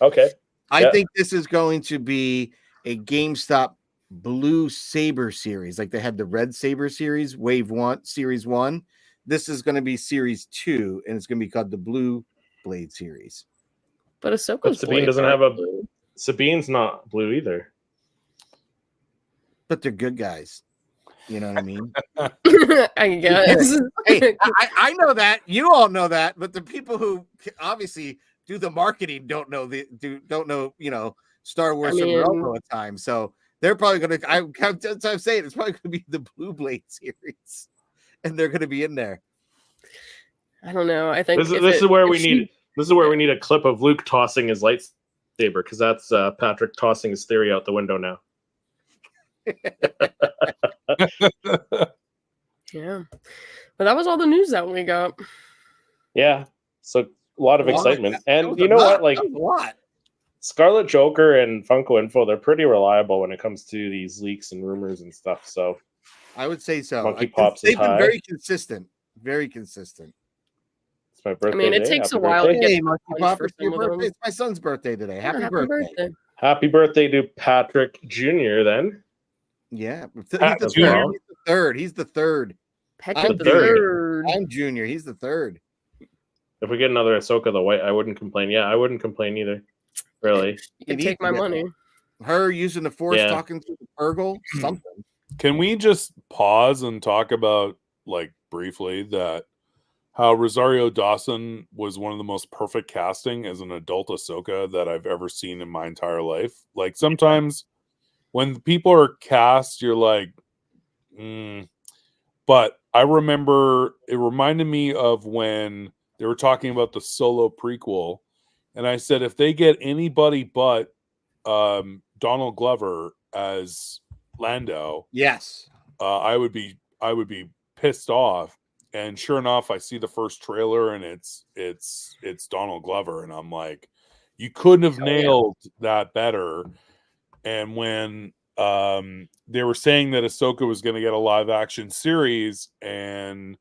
Okay. I think this is going to be a GameStop Blue Saber series. Like they had the Red Saber series, Wave 1, Series 1. This is going to be Series 2, and it's going to be called the Blue Blade series. But Sabine doesn't have a blue. Sabine's not blue either. But they're good guys. You know what I mean? I guess. Hey, I know that. You all know that. But the people who obviously do the marketing don't know Star Wars from all the time. So they're probably going to. I'm saying it's probably going to be the Blue Blade series, and they're going to be in there. I don't know. I think this is where we need a clip of Luke tossing his lightsaber, because that's Patrick tossing his theory out the window now. Yeah, but that was all the news that we got. Yeah, so a lot of excitement, and you know what? Like Scarlet Joker and Funko Info, they're pretty reliable when it comes to these leaks and rumors and stuff. So I would say so. Monkey Pops they've been very consistent. Very consistent. It's my birthday. I mean, it takes a while to get Monkey Pop. It's my son's birthday today. Happy birthday! Happy birthday to Patrick Jr. Then. Yeah, he's the third. He's the third. Patrick the third. I'm Junior. He's the third. If we get another Ahsoka the White, I wouldn't complain. Yeah, I wouldn't complain either. Really, you can take my money. Her using the Force, talking to the Purgle, something. Can we just pause and talk about, like, briefly that how Rosario Dawson was one of the most perfect casting as an adult Ahsoka that I've ever seen in my entire life? Like, sometimes when people are cast, you're like, But I remember it reminded me of when they were talking about the Solo prequel, and I said, if they get anybody but Donald Glover as Lando, yes, I would be pissed off. And sure enough, I see the first trailer, and it's Donald Glover, and I'm like, you couldn't have nailed that better. And when they were saying that Ahsoka was going to get a live action series, and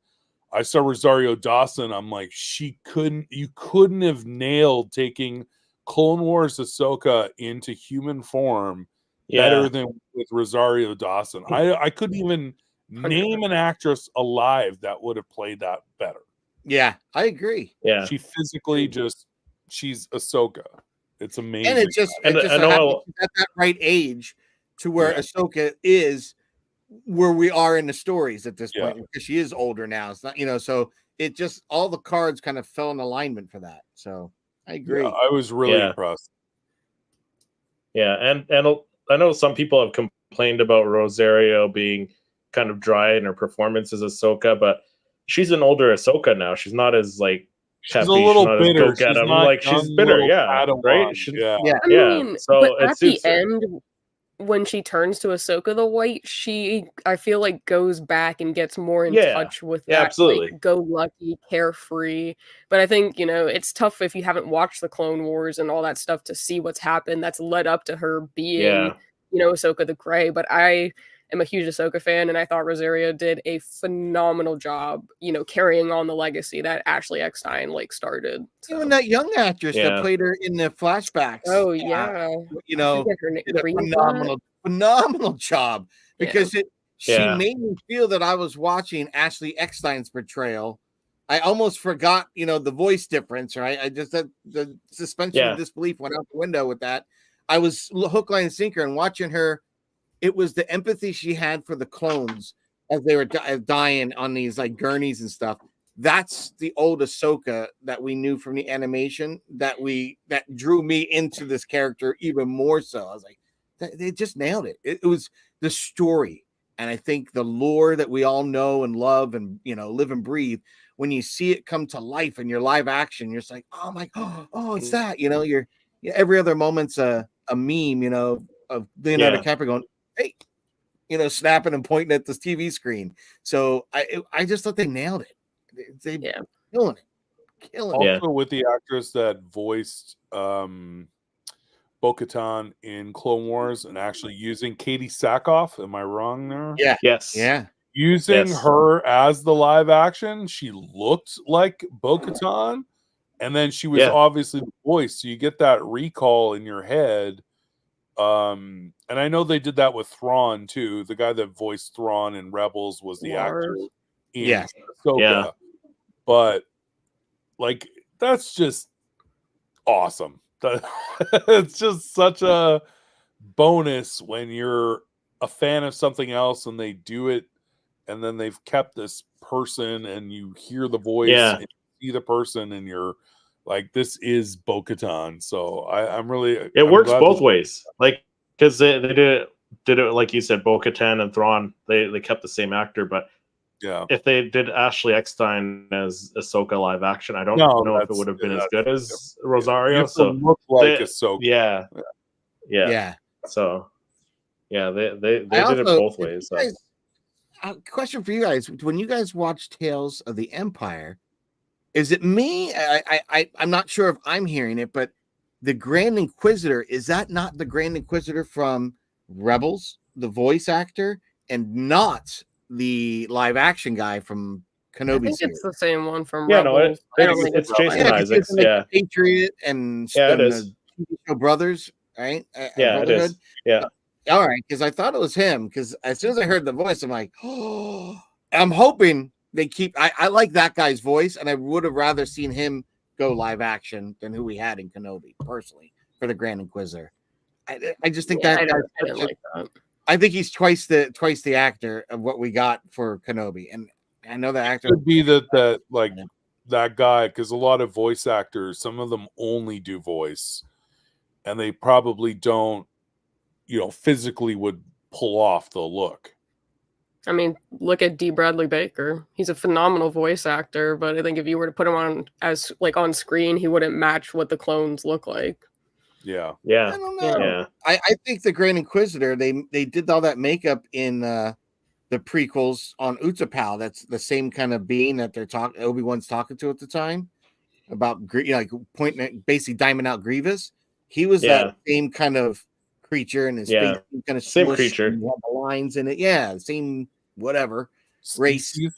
I saw Rosario Dawson, I'm like, you couldn't have nailed taking Clone Wars Ahsoka into human form better than with Rosario Dawson. I couldn't even name an actress alive that would have played that better. Yeah, I agree. Yeah, she physically she's Ahsoka. It's amazing. And it just at that right age to where Ahsoka is where we are in the stories at this point, because she is older now. It's not, so it just, all the cards kind of fell in alignment for that. So I agree. Yeah, I was really impressed. Yeah, and I know some people have complained about Rosario being kind of dry in her performance as Ahsoka, but she's an older Ahsoka now. She's not as like she's a little bitter. She's bitter, right? I mean, so but at the end, when she turns to Ahsoka the White, I feel like goes back and gets more in touch with that like, go-lucky, carefree. But I think, it's tough if you haven't watched the Clone Wars and all that stuff to see what's happened that's led up to her being, Ahsoka the Grey. But I am a huge Ahsoka fan, and I thought Rosario did a phenomenal job, carrying on the legacy that Ashley Eckstein started. So. Even that young actress that played her in the flashbacks. Oh yeah, did a phenomenal job, because she made me feel that I was watching Ashley Eckstein's portrayal. I almost forgot, the voice difference, right? I just the suspension of disbelief went out the window with that. I was hook, line, and sinker, and watching her. It was the empathy she had for the clones as they were dying on these like gurneys and stuff. That's the old Ahsoka that we knew from the animation that drew me into this character even more so. I was like, they just nailed it. It was the story. And I think the lore that we all know and love and, live and breathe, when you see it come to life in your live action, you're just like, oh my God, it's that, you're every other moment's a meme, of Leonardo DiCaprio going, hey, snapping and pointing at this TV screen. So I just thought they nailed it. They killing it. Also with the actress that voiced Bo-Katan in Clone Wars and actually using Katie Sackhoff. Am I wrong there? Yeah. Yes. Yeah. using her as the live action, she looked like Bo-Katan, and then she was obviously the voice, so you get that recall in your head. And I know they did that with Thrawn too. The guy that voiced Thrawn in Rebels was the actor in Ahsoka. But like, that's just awesome. It's just such a bonus when you're a fan of something else and they do it, and then they've kept this person and you hear the voice and you see the person and you're like, this is Bo-Katan. So I'm works both ways, like, because they did it like you said, Bo-Katan and Thrawn, they kept the same actor, but if they did Ashley Eckstein as Ahsoka live action, I don't know if it would have been as good as Rosario. So look like Ahsoka. So they did it both ways. So. Question for you guys: when you guys watch Tales of the Empire, is it me? I'm not sure if I'm hearing it, but the Grand Inquisitor, is that not the Grand Inquisitor from Rebels, the voice actor, and not the live action guy from Kenobi? I think it's the same one from Rebels. No, it's Jason Isaacs. Like Patriot and it is. The Brothers, right? It is. Yeah. All right, because I thought it was him. Because as soon as I heard the voice, I'm like, oh, I'm hoping they keep. I like that guy's voice, and I would have rather seen him go live action than who we had in Kenobi, personally, for the Grand Inquisitor. I just think that. I didn't like that. I think he's twice the actor of what we got for Kenobi, and I know the actor could be that guy, because a lot of voice actors, some of them only do voice, and they probably don't, physically would pull off the look. I mean, look at D. Bradley Baker. He's a phenomenal voice actor, but I think if you were to put him on as on screen, he wouldn't match what the clones look like. Yeah. I don't know. Yeah. I think the Grand Inquisitor, they did all that makeup in the prequels on Utapau. That's the same kind of being that Obi-Wan's talking to at the time about pointing at, basically diming out Grievous. He was that same kind of creature, and his face kind of same creature. And the lines in it. Yeah, same whatever species.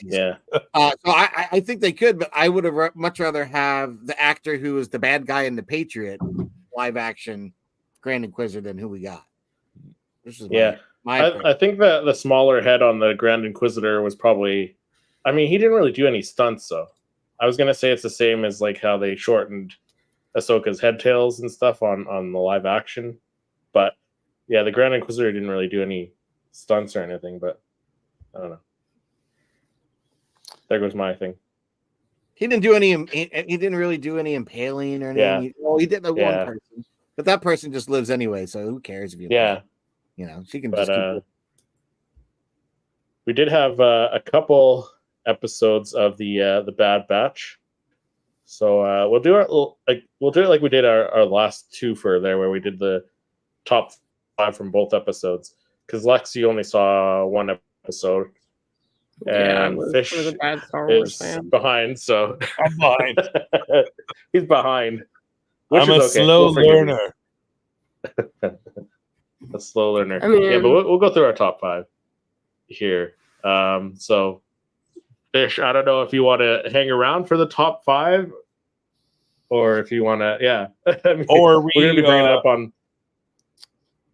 Yeah. So I think they could, but I would have much rather have the actor who was the bad guy in the Patriot live action Grand Inquisitor than who we got. This is I think that the smaller head on the Grand Inquisitor was probably, I mean, he didn't really do any stunts, though. I was gonna say it's the same as like how they shortened Ahsoka's head tails and stuff on the live action, but yeah, the Grand Inquisitor didn't really do any stunts or anything. But I don't know. There goes my thing. He didn't do any. He didn't really do any impaling or anything. He did the one person, but that person just lives anyway. So who cares if you? She can just keep. We did have a couple episodes of the Bad Batch, so we'll do it like we did our last two for there, where we did the top 5 from both episodes. Because Lexi only saw one episode. And Fish is behind, so I'm behind. He's behind. I'm a slow learner. A slow learner. I mean, but we'll go through our top 5 here. So, Fish, I don't know if you want to hang around for the top 5, or if you want to, I mean, or we're going to be bringing it up on.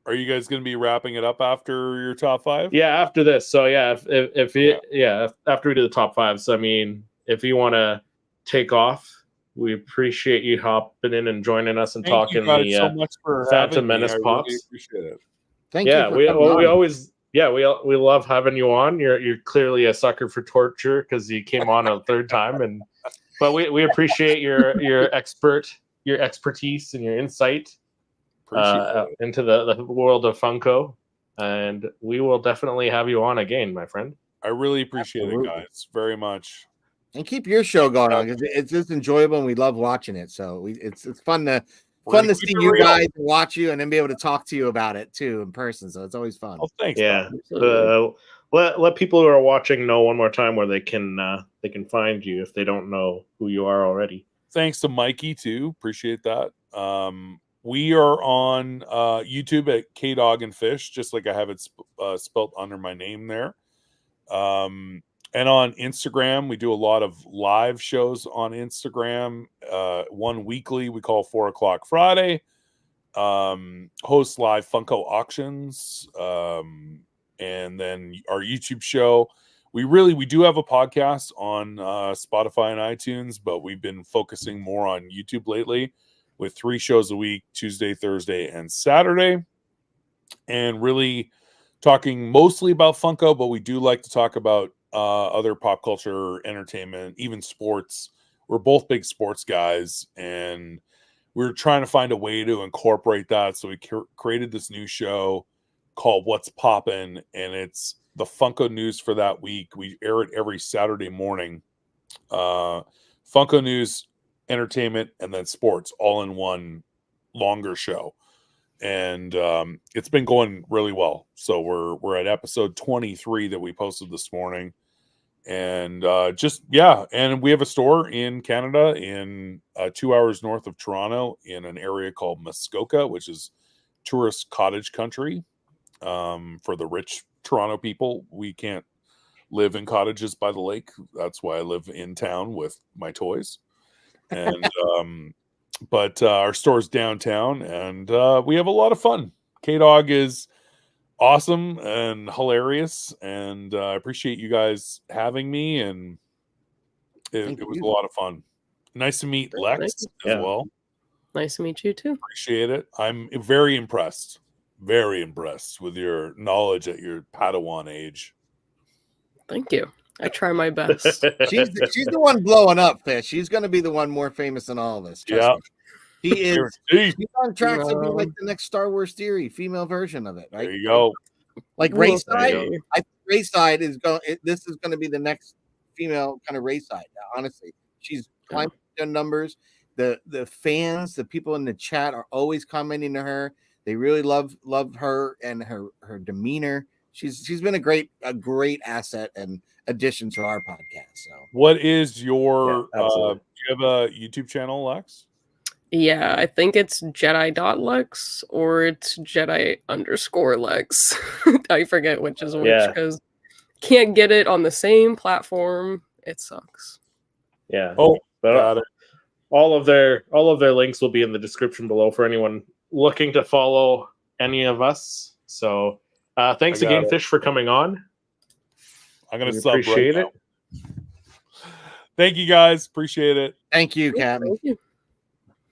Are you guys going to be wrapping it up after your top 5? Yeah, after this. So after we do the top 5. So I mean, if you want to take off, we appreciate you hopping in and joining us and talking you guys so much for Phantom Menace Pops. Really appreciate it. Thank you. We always we love having you on. You're clearly a sucker for torture because you came on a third time, but we appreciate your expertise and your insight. Into the world of Funko, and we will definitely have you on again, my friend. I really appreciate it, guys, very much. And keep your show going on, because it's just enjoyable and we love watching it. So it's fun to see you guys and watch you, and then be able to talk to you about it too in person. So it's always fun. Oh, thanks. Yeah. Let people who are watching know one more time where they can find you if they don't know who you are already. Thanks to Mikey too. Appreciate that. we are on YouTube at K-Dog and Fish, just like I have it spelt under my name there. And on Instagram, we do a lot of live shows on Instagram. One weekly we call 4 o'clock Friday. Host live Funko auctions. And then our YouTube show. We do have a podcast on Spotify and iTunes, but we've been focusing more on YouTube lately with 3 shows a week, Tuesday, Thursday, and Saturday. And really talking mostly about Funko, but we do like to talk about other pop culture, entertainment, even sports. We're both big sports guys, and we're trying to find a way to incorporate that. So we created this new show called What's Poppin', and it's the Funko news for that week. We air it every Saturday morning. Funko news, entertainment, and then sports all in one longer show. And it's been going really well. So we're at episode 23 that we posted this morning. And and we have a store in Canada in 2 hours north of Toronto in an area called Muskoka, which is tourist cottage country for the rich Toronto people. We can't live in cottages by the lake. That's why I live in town with my toys. And but our store's downtown, and we have a lot of fun. K-Dog is awesome and hilarious, and I appreciate you guys having me, and it was a lot of fun. Nice to meet Lex as well. Nice to meet you too. Appreciate it. I'm very impressed with your knowledge at your Padawan age. Thank you. I try my best. She's the one blowing up, Fish. She's going to be the one more famous than all of us. Yeah. He is. He's on track to be like the next Star Wars theory, female version of it, right? There you go. Like Rayside. I think Rayside is going. This is going to be the next female kind of Rayside. Honestly, she's climbing the numbers. The fans, the people in the chat are always commenting to her. They really love her and her demeanor. She's been a great asset and addition to our podcast. So, what is your? Do you have a YouTube channel, Lex? Yeah, I think it's Jedi.Lex or it's Jedi_Lex. I forget which is which because can't get it on the same platform. It sucks. Yeah. Oh, but all of their links will be in the description below for anyone looking to follow any of us. So thanks again, Fish, for coming on. I'm gonna appreciate it. Thank you guys. Appreciate it. Thank you, Captain. Thank you.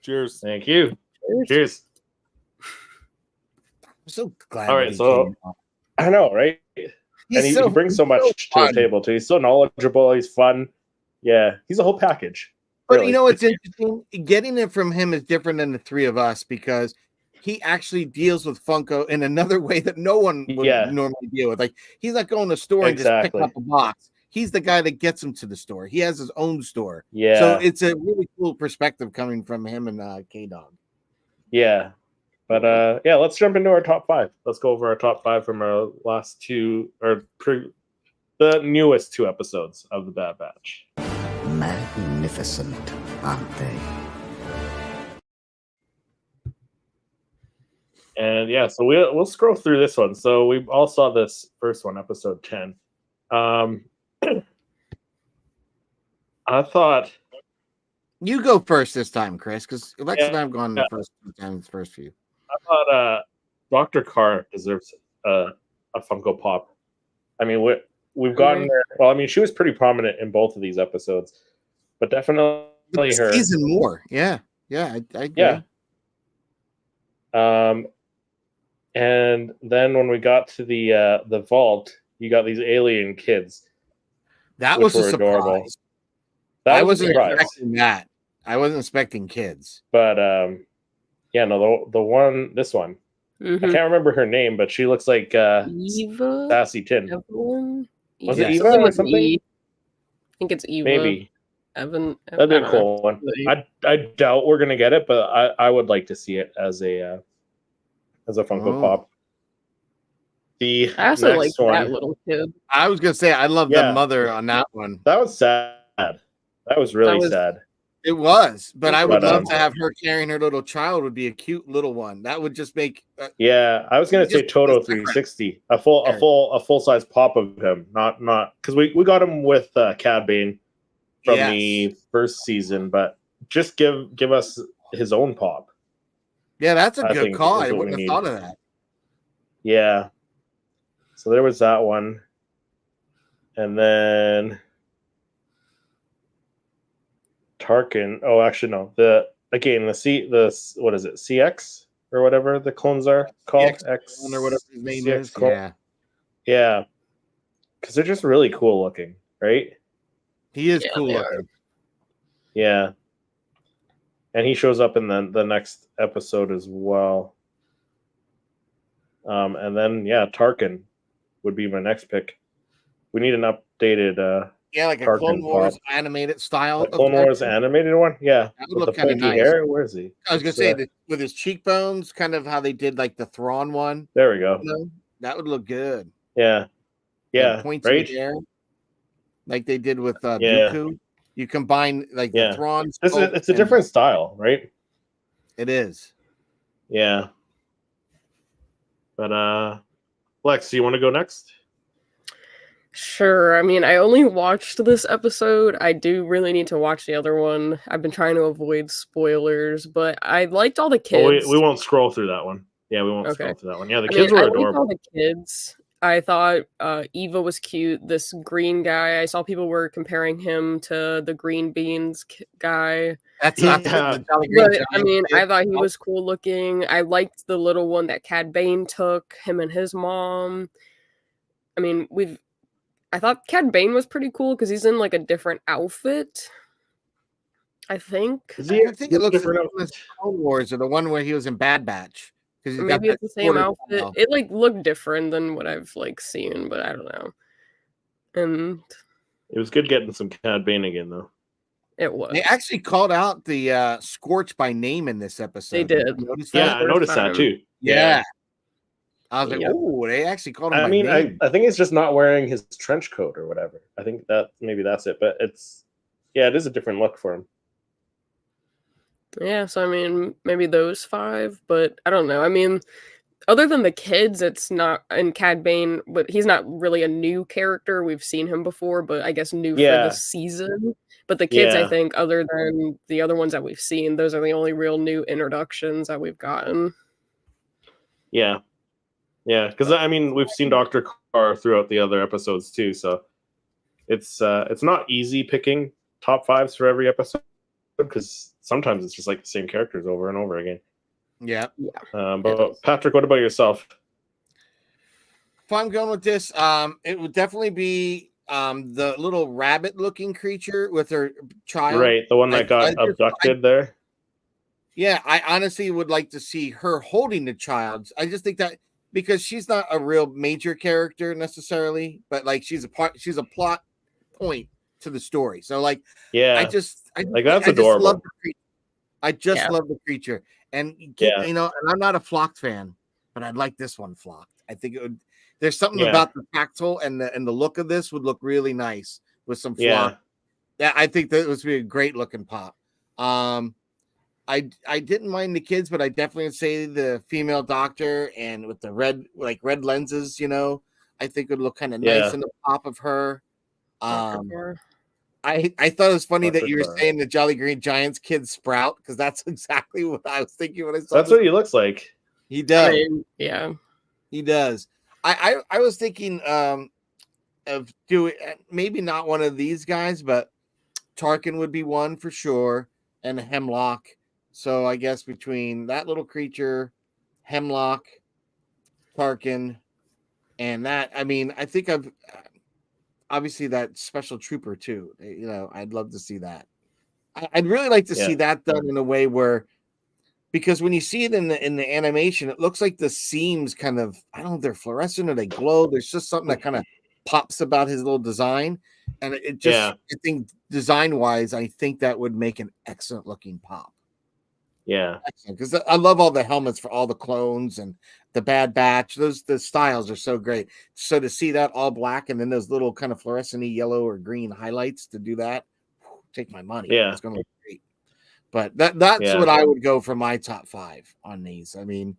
Cheers. Thank you. Cheers. I'm so glad. All right, so I know, right? He brings so much to the table too. He's so knowledgeable. He's fun. Yeah, he's a whole package. But really. You know what's interesting? Getting it from him is different than the three of us because he actually deals with Funko in another way that no one would normally deal with. Like he's not going to the store and just picking up a box. He's the guy that gets him to the store. He has his own store. Yeah. So it's a really cool perspective coming from him and K-Dog. Yeah. But let's jump into our top 5. Let's go over our top 5 from our last two the newest 2 episodes of the Bad Batch. Magnificent, aren't they? And so we'll scroll through this one. So we all saw this first one, episode 10. I thought you go first this time, Chris, because Alexa and I've gone the first few. I thought Dr. Carr deserves a Funko Pop. I mean, we've gotten her. Well, I mean, she was pretty prominent in both of these episodes, but definitely her season more. Yeah, I agree. And then when we got to the vault, you got these alien kids. That was a surprise. Adorable. I wasn't expecting that. I wasn't expecting kids. But the one, this one, I can't remember her name, but she looks like Eva, Sassy Tin. Evelyn? Was it Eva or something? I think it's Eva. Maybe. Evan. That'd be a cool one. I doubt we're gonna get it, but I would like to see it as a Funko Pop. I also like that little kid. I was gonna say I love the mother on that one. That was sad. That was really sad. It was, but I would love to have her carrying her little child. Would be a cute little one. That would just make. I was gonna say Toto 360, a full size pop of him, not because we got him with Cad Bane from the first season, but just give us his own pop. Yeah, that's a good call. I wouldn't have thought of that. Yeah. So there was that one, and then Tarkin. Oh, actually, no. The what is it? CX or whatever the clones are called. X or whatever his name CX is. clone. Yeah. Because they're just really cool looking, right? He is cool looking. Yeah. And he shows up in the next episode as well. And then Tarkin would be my next pick. We need an updated like a Clone Wars animated style. A Clone Wars animated one? Yeah. That would look kind of nice. Hair? Where is he? I was going to say, with his cheekbones, kind of how they did like the Thrawn one. There we go. That would look good. Yeah. Yeah. Pointy hair. Like they did with Dooku. You combine like the Thrawn. It's a different style, right? It is. Yeah. But Lex, do you want to go next? Sure. I mean, I only watched this episode. I do really need to watch the other one. I've been trying to avoid spoilers, but I liked all the kids. We won't scroll through that one. Yeah, we won't scroll through that one. Yeah, the kids were adorable. All the kids. I thought Eva was cute. This green guy, I saw people were comparing him to the green beans guy. That's not but I mean, I thought he was cool looking. I liked the little one that Cad Bane took, him and his mom. I mean, I thought Cad Bane was pretty cool because he's in like a different outfit. I think. I think it looks like Clone Wars or the one where he was in Bad Batch. Maybe it's the same outfit. Style. It like looked different than what I've like seen, but I don't know. And it was good getting some Cad Bane again, though. It was. They actually called out the Scorch by name in this episode. They did. Yeah, I noticed that too. Yeah. I was like, oh, they actually called him. I mean, I think he's just not wearing his trench coat or whatever. I think that maybe that's it. But it is a different look for him. Yeah, so I mean, maybe those 5, but I don't know. I mean, other than the kids, it's not, and Cad Bane, but he's not really a new character. We've seen him before, but I guess new for this season. But the kids, I think, other than the other ones that we've seen, those are the only real new introductions that we've gotten. Yeah. Yeah, because I mean, we've seen Dr. Carr throughout the other episodes too, so it's not easy picking top 5s for every episode because sometimes it's just like the same characters over and over again. Yeah. But Patrick, what about yourself? If I'm going with this, it would definitely be the little rabbit-looking creature with her child. Right, the one that got abducted there. Yeah, I honestly would like to see her holding the child. I just think that because she's not a real major character necessarily, but like she's a plot point to the story. So like, I that's adorable. Love the creature. I just love the creature, and and I'm not a flocked fan, but I'd like this one flocked. I think it would. There's something about the tactile and the look of this would look really nice with some flock. Yeah, I think that would be a great looking pop. I didn't mind the kids, but I definitely would say the female doctor and with the red lenses, I think it would look kind of nice in the pop of her. I thought it was funny that you were saying the Jolly Green Giants kid Sprout, because that's exactly what I was thinking when I saw. That's what he looks like. He does. He does. I was thinking of doing maybe not one of these guys, but Tarkin would be one for sure, and Hemlock. So I guess between that little creature, Hemlock, Tarkin, and that, I mean, I think I've obviously that special trooper too. I'd love to see that. I'd really like to see that done in a way where, because when you see it in the animation, it looks like the seams kind of, I don't know if they're fluorescent or they glow. There's just something that kind of pops about his little design. And it just, I think design wise, I think that would make an excellent looking pop. Yeah. Because I love all the helmets for all the clones and the Bad Batch. The styles are so great. So to see that all black and then those little kind of fluorescent yellow or green highlights to do that, take my money. Yeah. It's going to look great. But that's what I would go for my top 5 on these. I mean,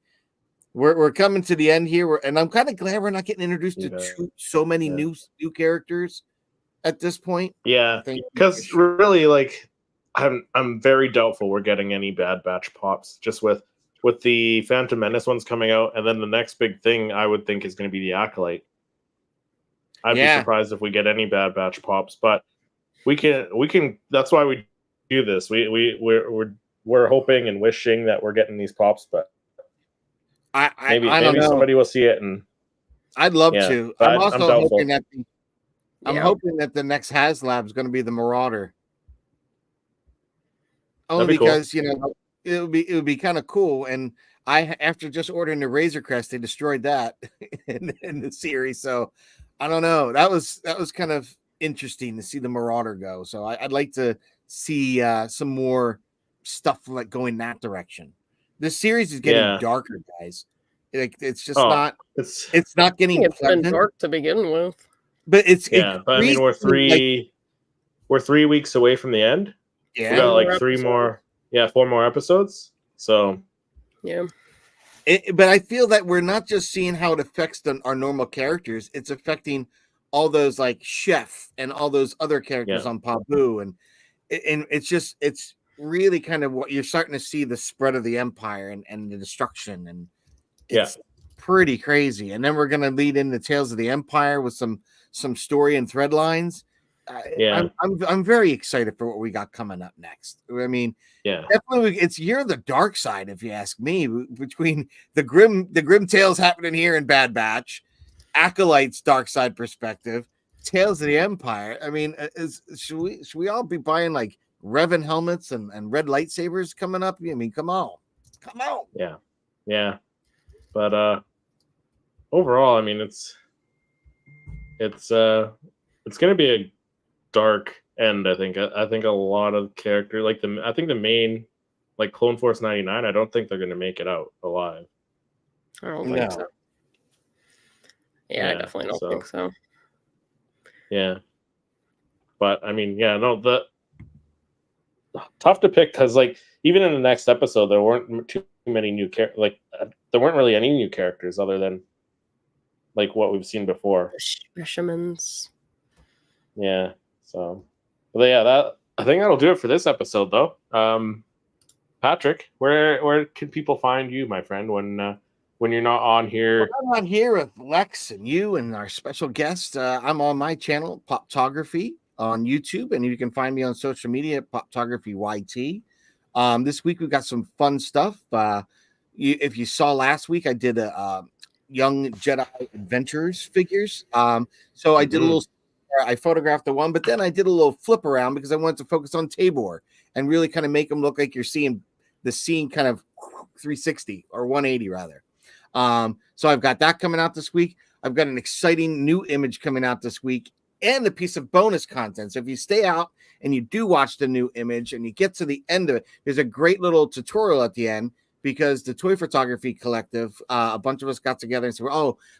we're coming to the end here, and I'm kind of glad we're not getting introduced to so many new characters at this point. Yeah, because really, like, I'm very doubtful we're getting any Bad Batch pops. Just with the Phantom Menace ones coming out, and then the next big thing I would think is going to be the Acolyte. I'd be surprised if we get any Bad Batch pops, but we can. That's why we do this. We're hoping and wishing that we're getting these pops, but maybe somebody will see it, and I'd love to. I'm also hoping that I'm hoping that the next HasLab is going to be the Marauder. Only because cool. It would be kind of cool. And after just ordering the Razor Crest, they destroyed that in the series. So I don't know. That was kind of interesting to see the Marauder go. So I'd like to see some more stuff like going that direction. This series is getting darker, guys. It's just not. It's not getting. It's been dark to begin with. But but I mean, we're 3 weeks away from the end. Yeah, we got like 4 more episodes. So yeah. But I feel that we're not just seeing how it affects our normal characters; it's affecting all those like Chef and all those other characters on Pabu, and it's really kind of what you're starting to see the spread of the Empire and the destruction, and it's pretty crazy. And then we're going to lead into Tales of the Empire with some story and thread lines. I'm very excited for what we got coming up next. I mean, definitely it's Year of the Dark Side, if you ask me, between the grim tales happening here in Bad Batch, Acolyte's dark side perspective, Tales of the Empire. I mean, should we all be buying like Revan helmets and red lightsabers coming up? I mean, come on. Yeah. But overall, I mean, it's going to be a dark end. I think a lot of characters, like I think the main, like Clone Force 99, I don't think they're going to make it out alive. I don't think so. Yeah, I definitely don't think so. Yeah, but I mean, the tough to pick because, like, even in the next episode, there weren't too many new there weren't really any new characters other than like what we've seen before. Specimens. Yeah. So, but that I think that'll do it for this episode, though. Patrick, where can people find you, my friend, when you're not on here? I'm on here with Lex and you and our special guest. I'm on my channel, Poptography, on YouTube, and you can find me on social media, Poptography YT. This week we've got some fun stuff. If you saw last week, I did a Young Jedi Adventurers figures. So I did a little. I photographed the one, but then I did a little flip around because I wanted to focus on Tabor and really kind of make them look like you're seeing the scene kind of 360 or 180 rather. So I've got that coming out this week. I've got an exciting new image coming out this week and a piece of bonus content. So if you stay out and you do watch the new image and you get to the end of it, there's a great little tutorial at the end because the Toy Photography Collective, a bunch of us got together and said,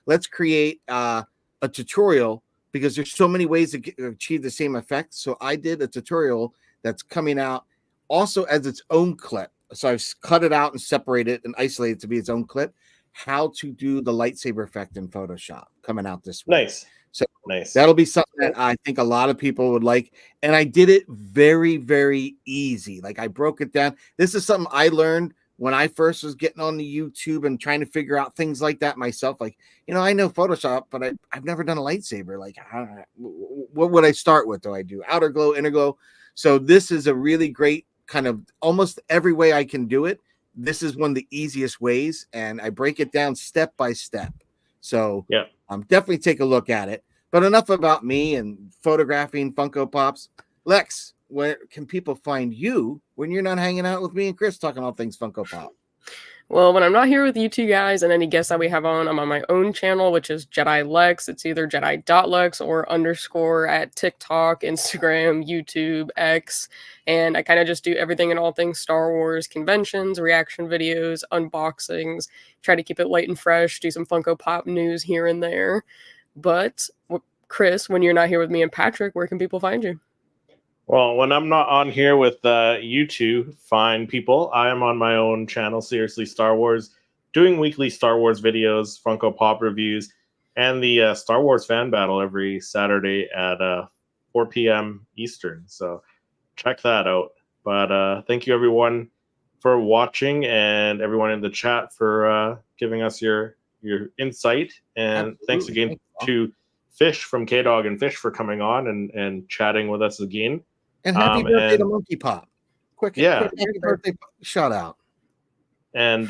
let's create a tutorial because there's so many ways to achieve the same effect. So I did a tutorial that's coming out also as its own clip. So I've cut it out and separated and isolated to be its own clip. How to do the lightsaber effect in Photoshop coming out this week. Nice. So nice. That'll be something that I think a lot of people would like. And I did it very, very easy. Like I broke it down. This is something I learned when I first was getting on the YouTube and trying to figure out things like that myself. Like, I know Photoshop, but I've never done a lightsaber. Like, what would I start with? Do I do outer glow, inner glow? So this is a really great kind of almost every way I can do it. This is one of the easiest ways, and I break it down step by step. So definitely take a look at it. But enough about me and photographing Funko Pops. Lex, where can people find you when you're not hanging out with me and Chris talking all things Funko Pop? Well, when I'm not here with you two guys and any guests that we have on, I'm on my own channel, which is Jedi Lex. It's either Jedi.Lex or _ at TikTok, Instagram, YouTube, X. And I kind of just do everything and all things Star Wars, conventions, reaction videos, unboxings, try to keep it light and fresh, do some Funko Pop news here and there. But Chris, when you're not here with me and Patrick, where can people find you? Well, when I'm not on here with you two fine people, I am on my own channel, Seriously Star Wars, doing weekly Star Wars videos, Funko Pop reviews, and the Star Wars fan battle every Saturday at 4 p.m. Eastern. So check that out. But thank you, everyone, for watching, and everyone in the chat for giving us your insight. And Absolutely. Thanks again to Fish from K-Dog and Fish for coming on and chatting with us again. And happy birthday to Monkey Pop. Quick happy birthday shout out. And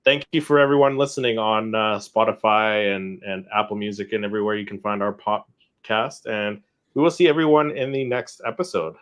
thank you for everyone listening on Spotify and Apple Music and everywhere you can find our podcast. And we will see everyone in the next episode.